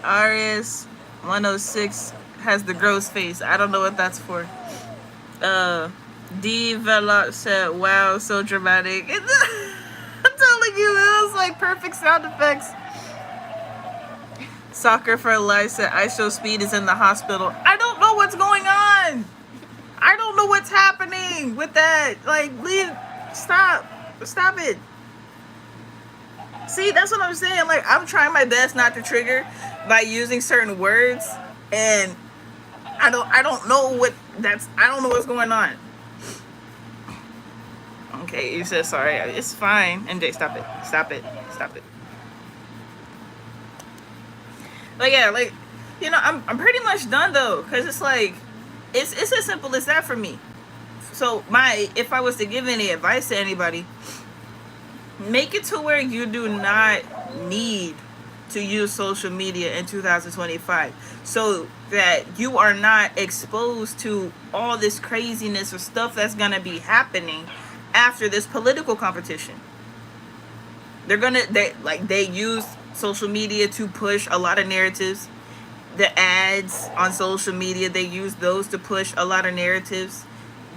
RS 106 has the gross face. I don't know what that's for. D Velot said, wow, so dramatic. I'm telling you, it was like perfect sound effects. Soccer for Life said, I show speed is in the hospital. I don't know what's going on. I don't know what's happening with that. Like, leave. Stop it. See, that's what I'm saying. Like, I'm trying my best not to trigger by using certain words, and I don't know what's going on. Okay, you said sorry. It's fine. MJ, stop it. But yeah, I'm pretty much done though, because it's like, it's as simple as that for me. So if I was to give any advice to anybody, make it to where you do not need to use social media in 2025, so that you are not exposed to all this craziness or stuff that's gonna be happening after this political competition. They use social media to push a lot of narratives. The ads on social media, they use those to push a lot of narratives.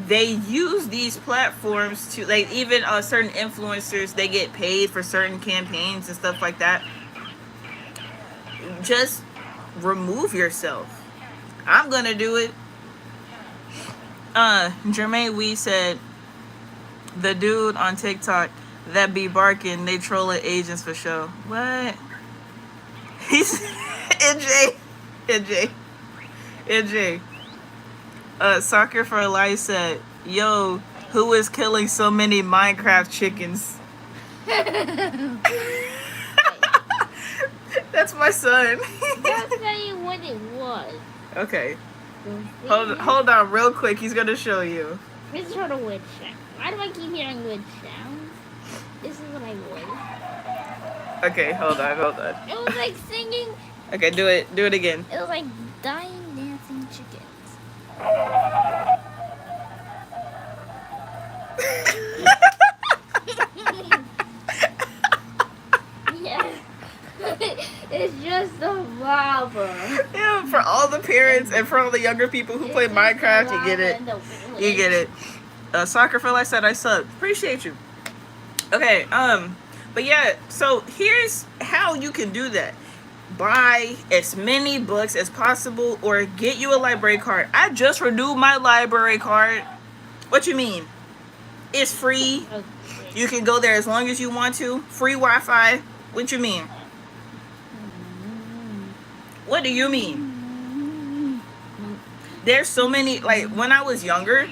They use these platforms to, like, even certain influencers, they get paid for certain campaigns and stuff like that. Just remove yourself. I'm gonna do it. Jermaine Wee said, the dude on TikTok that be barking, they trolling agents for show. What? He's NJ. Soccer for Life said, yo, who is killing so many Minecraft chickens? That's my son. I'll tell you what it was. Okay. Hold on real quick. He's going to show you. This is sort of witch sound. Why do I keep hearing witch sounds? This is what I was. Okay, hold on. It was like singing. Okay, do it again. It was like dying dancing chickens. Yeah. It's just a lava. Yeah, for all the parents and for all the younger people who play Minecraft, you get it. Soccer for Life said, I suck. Appreciate you. Okay, but yeah, so here's how you can do that. Buy as many books as possible, or get you a library card. I just renewed my library card. What you mean? It's free. Okay. You can go there as long as you want to. Free Wi-Fi. What you mean? What do you mean? There's so many, like, when I was younger,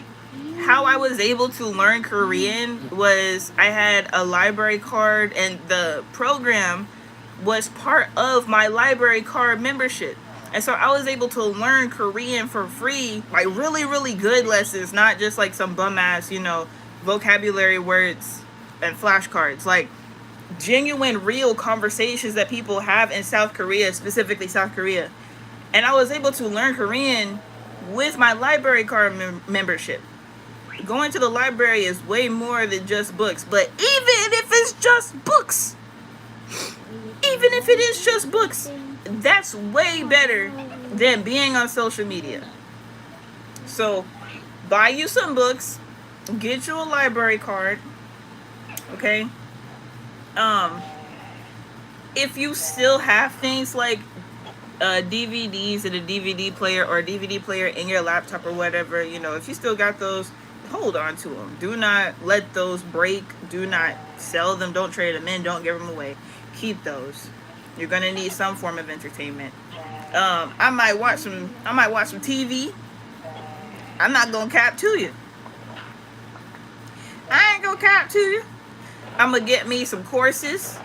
how I was able to learn Korean was I had a library card, and the program was part of my library card membership. And so I was able to learn Korean for free, like really, really good lessons, not just like some bum ass, vocabulary words and flashcards. Like genuine, real conversations that people have in South Korea, specifically South Korea. And I was able to learn Korean with my library card membership. Going to the library is way more than just books. But even if it's just books, that's way better than being on social media. So buy you some books, get you a library card, okay? If you still have things like DVDs and a DVD player or a DVD player in your laptop or whatever, if you still got those, hold on to them. Do not let those break. Do not sell them. Don't trade them in. Don't give them away. Keep those. You're gonna need some form of entertainment. I might watch some TV. I'm not gonna cap to you. I ain't gonna cap to you. I'm gonna get me some courses.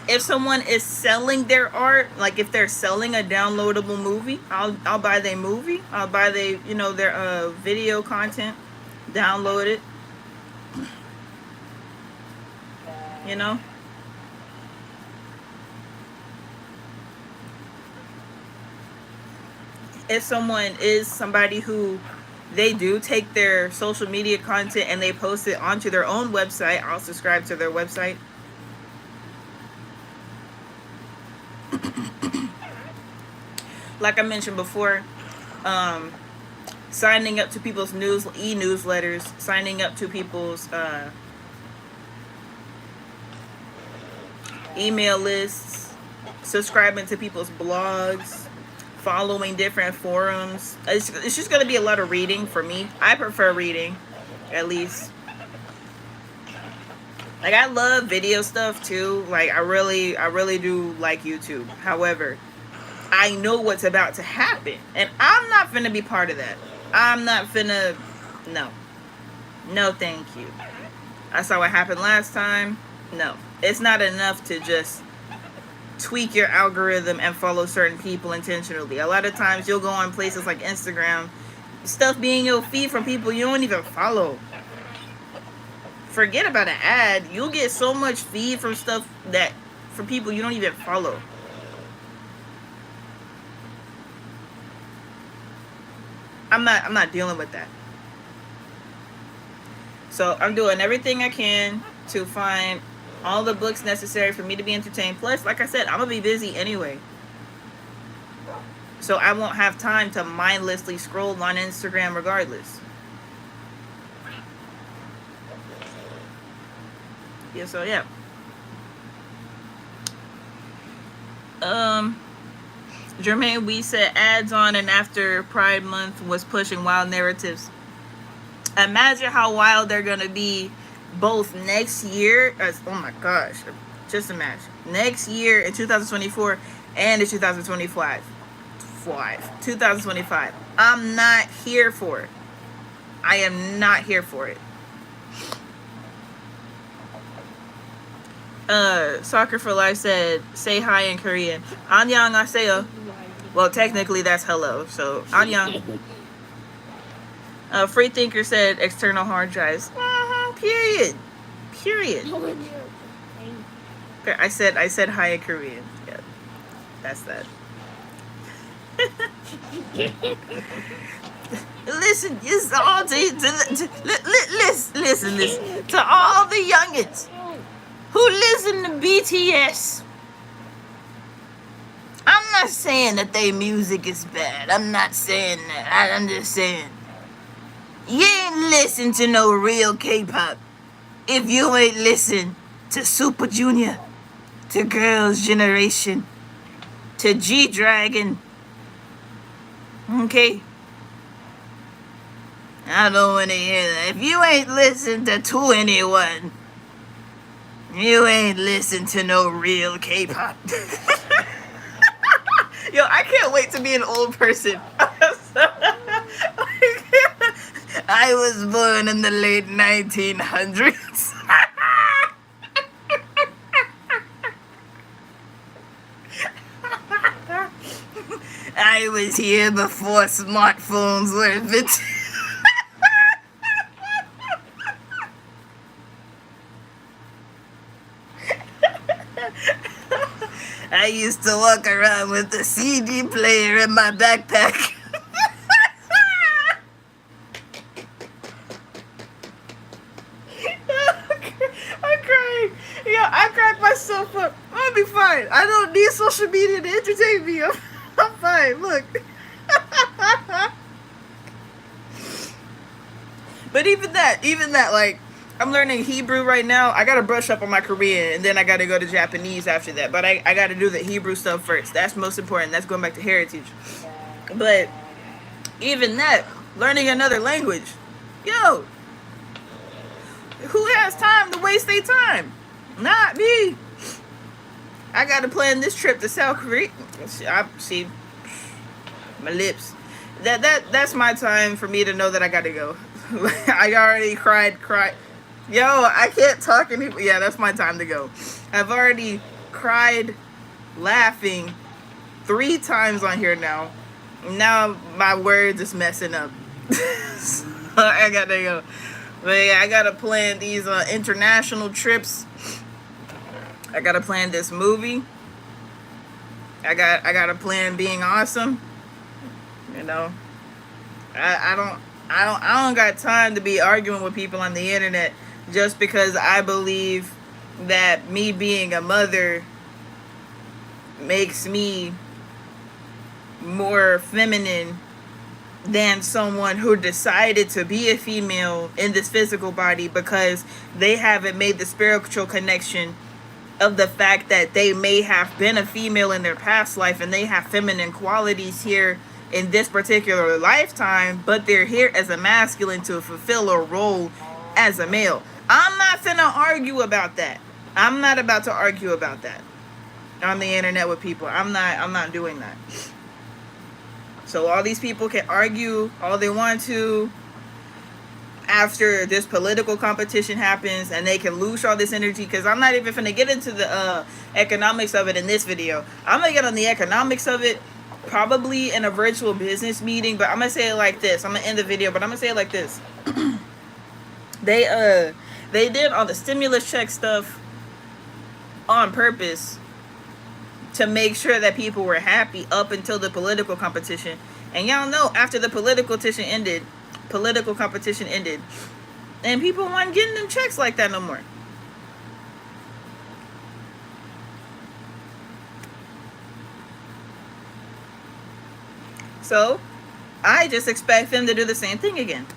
If someone is selling their art, like if they're selling a downloadable movie, I'll buy their movie. I'll buy their video content, download it. If someone is somebody who they do take their social media content and they post it onto their own website, I'll subscribe to their website. Like I mentioned before, signing up to people's e-newsletters, signing up to people's email lists, subscribing to people's blogs, following different forums. It's just going to be a lot of reading for me. I prefer reading, at least. Like, I love video stuff too. Like, I really do like YouTube. However, I know what's about to happen, and I'm not finna be part of that. I'm not finna. No, thank you. I saw what happened last time. No, it's not enough to just tweak your algorithm and follow certain people intentionally. A lot of times you'll go on places like Instagram, stuff being your feed from people you don't even follow. Forget about an ad. You'll get so much feed from stuff from people you don't even follow. I'm not dealing with that. So I'm doing everything I can to find all the books necessary for me to be entertained. Plus, like I said, I'm gonna be busy anyway, so I won't have time to mindlessly scroll on Instagram regardless. Yeah, so yeah. Jermaine, we said ads on and after Pride Month was pushing wild narratives. Imagine how wild they're gonna be both next year. Oh my gosh, just imagine next year in 2024 and in 2025. 2025. I'm not here for it. I am not here for it. Soccer for Life said, say hi in Korean. Annyeonghaseyo. Well, technically that's hello. So annyeong. Free Thinker said external hard drives. Period. Okay, I said hi in Korean. Yeah, that's that. Listen, it's all listen to all the youngins who listen to BTS. I'm not saying that their music is bad. I'm not saying that. I'm just saying you ain't listen to no real K-pop if you ain't listen to Super Junior, to Girls' Generation, to G-Dragon. Okay? I don't want to hear that. If you ain't listened to 2NE1, you ain't listened to no real K-pop. Yo, I can't wait to be an old person. I was born in the late 1900s. I was here before smartphones were invented. I used to walk around with a CD player in my backpack. I'm crying. Yeah, I cracked myself up. I'll be fine. I don't need social media to entertain me. I'm fine. Look. But even that, like, I'm learning Hebrew right now. I gotta brush up on my Korean, and then I gotta go to Japanese after that. But I gotta do the Hebrew stuff first. That's most important. That's going back to heritage. But even that, learning another language. Yo, who has time to waste their time? Not me. I gotta plan this trip to South Korea. I see my lips. That's my time for me to know that I gotta go. I already cried. Yo, I can't talk anymore. Yeah, that's my time to go. I've already cried laughing 3 times on here now. Now my words is messing up. So I gotta go. But yeah, I gotta plan these international trips. I gotta plan this movie. I gotta plan being awesome. You know, I don't got time to be arguing with people on the internet just because I believe that me being a mother makes me more feminine than someone who decided to be a female in this physical body because they haven't made the spiritual connection of the fact that they may have been a female in their past life and they have feminine qualities here in this particular lifetime, but they're here as a masculine to fulfill a role as a male. I'm not finna argue about that. I'm not about to argue about that on the internet with people. I'm not doing that. So all these people can argue all they want to after this political competition happens, and they can lose all this energy, because I'm not even finna get into the economics of it in this video. I'm gonna get on the economics of it probably in a virtual business meeting, but I'm gonna say it like this. I'm gonna end the video, but I'm gonna say it like this. They did all the stimulus check stuff on purpose to make sure that people were happy up until the political competition. And y'all know, after the political competition ended, and people weren't getting them checks like that no more. So I just expect them to do the same thing again.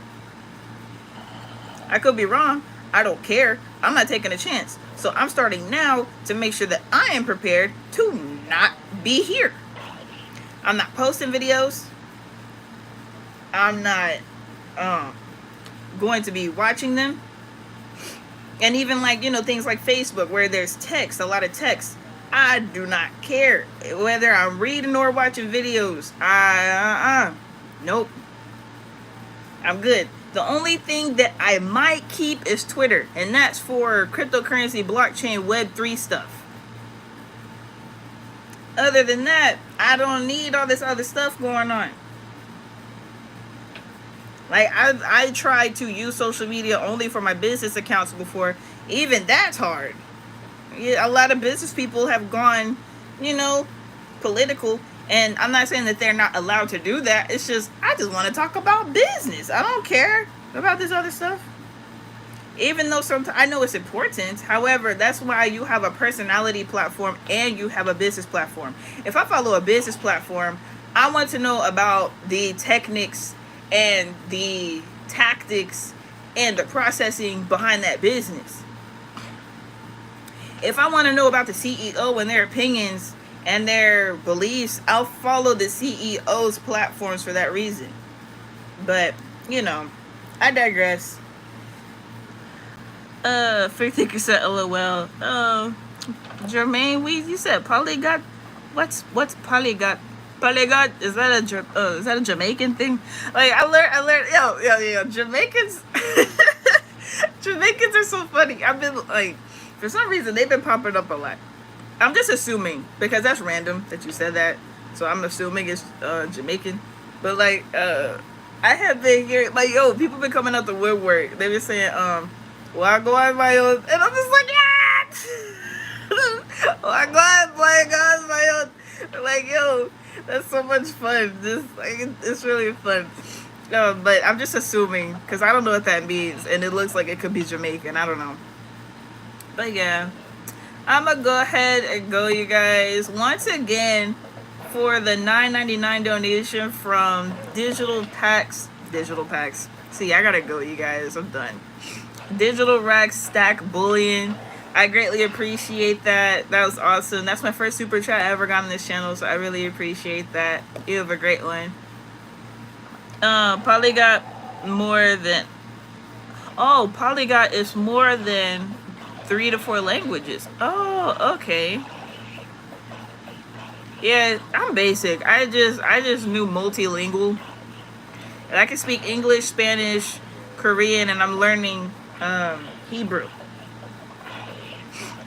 I could be wrong. I don't care. I'm not taking a chance. So I'm starting now to make sure that I am prepared to not be here. I'm not posting videos. I'm not going to be watching them. And even like, things like Facebook where there's text, a lot of text. I do not care whether I'm reading or watching videos. Nope. I'm good. The only thing that I might keep is Twitter, and that's for cryptocurrency, blockchain, Web3 stuff. Other than that, I don't need all this other stuff going on. Like, I tried to use social media only for my business accounts before. Even that's hard. Yeah, a lot of business people have gone, political. And I'm not saying that they're not allowed to do that. It's just, I just want to talk about business. I don't care about this other stuff. Even though sometimes I know it's important. However, that's why you have a personality platform and you have a business platform. If I follow a business platform, I want to know about the techniques and the tactics and the processing behind that business. If I want to know about the CEO and their opinions and their beliefs, I'll follow the CEO's platforms for that reason. But, I digress. Free thinker said LOL. Jermaine Weeds, you said polygot. What's polygot? Polygot, is that a Jamaican thing? Like I learned yo, Jamaicans Jamaicans are so funny. I've been like, for some reason they've been popping up a lot. I'm just assuming because that's random that you said that. So I'm assuming it's Jamaican. But like I have been hearing like yo, people been coming out the woodwork. They've been saying well I go on my own, and I'm just like well I go on my own. Like yo, that's so much fun. Just like it's really fun. But I'm just assuming because I don't know what that means, and it looks like it could be Jamaican. I don't know. But yeah, I'm gonna go ahead and go, you guys. Once again, for the $9.99 donation from Digital Packs. See, I gotta go, you guys. I'm done. Digital Rack Stack Bullion. I greatly appreciate that. That was awesome. That's my first super chat I ever got on this channel, so I really appreciate that. You have a great one. Polygot more than... Oh, Polygot is more than 3 to 4 languages. Oh, okay. Yeah, I'm basic. I just knew multilingual. And I can speak English, Spanish, Korean, and I'm learning Hebrew.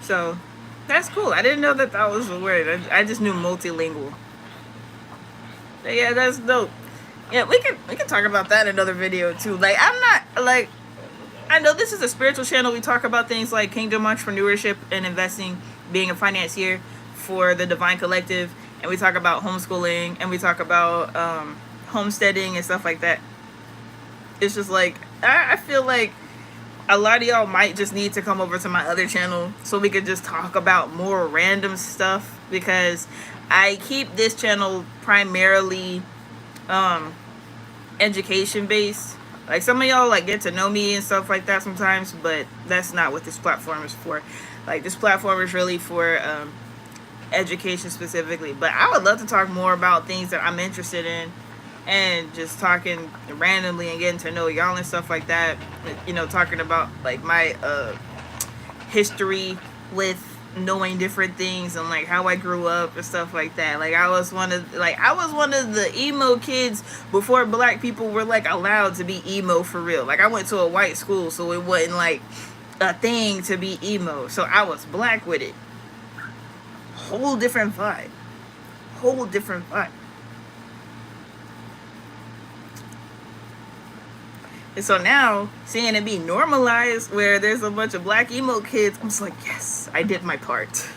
So that's cool. I didn't know that was a word. I just knew multilingual. But yeah, that's dope. Yeah, we can talk about that in another video too. Like I'm not like, I know this is a spiritual channel. We talk about things like kingdom entrepreneurship and investing, being a financier for the Divine Collective, and we talk about homeschooling, and we talk about homesteading and stuff like that. It's just like I feel like a lot of y'all might just need to come over to my other channel so we could just talk about more random stuff, because I keep this channel primarily education based. Like some of y'all like get to know me and stuff like that sometimes, but that's not what this platform is for. Like this platform is really for education specifically, but I would love to talk more about things that I'm interested in, and just talking randomly and getting to know y'all and stuff like that. You know, talking about like my history with knowing different things and like how I grew up and stuff like that. Like I was one of the emo kids before black people were like allowed to be emo for real. Like I went to a white school, so it wasn't like a thing to be emo. So I was black with it. Whole different vibe. And so now, seeing it be normalized where there's a bunch of black emo kids, I'm just like, yes, I did my part.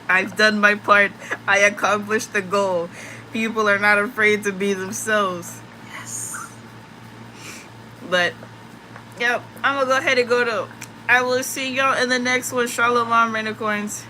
I've done my part. I accomplished the goal. People are not afraid to be themselves. Yes. But, yep, I'm going to go ahead and go to... I will see y'all in the next one. Shalom, Rainicorns.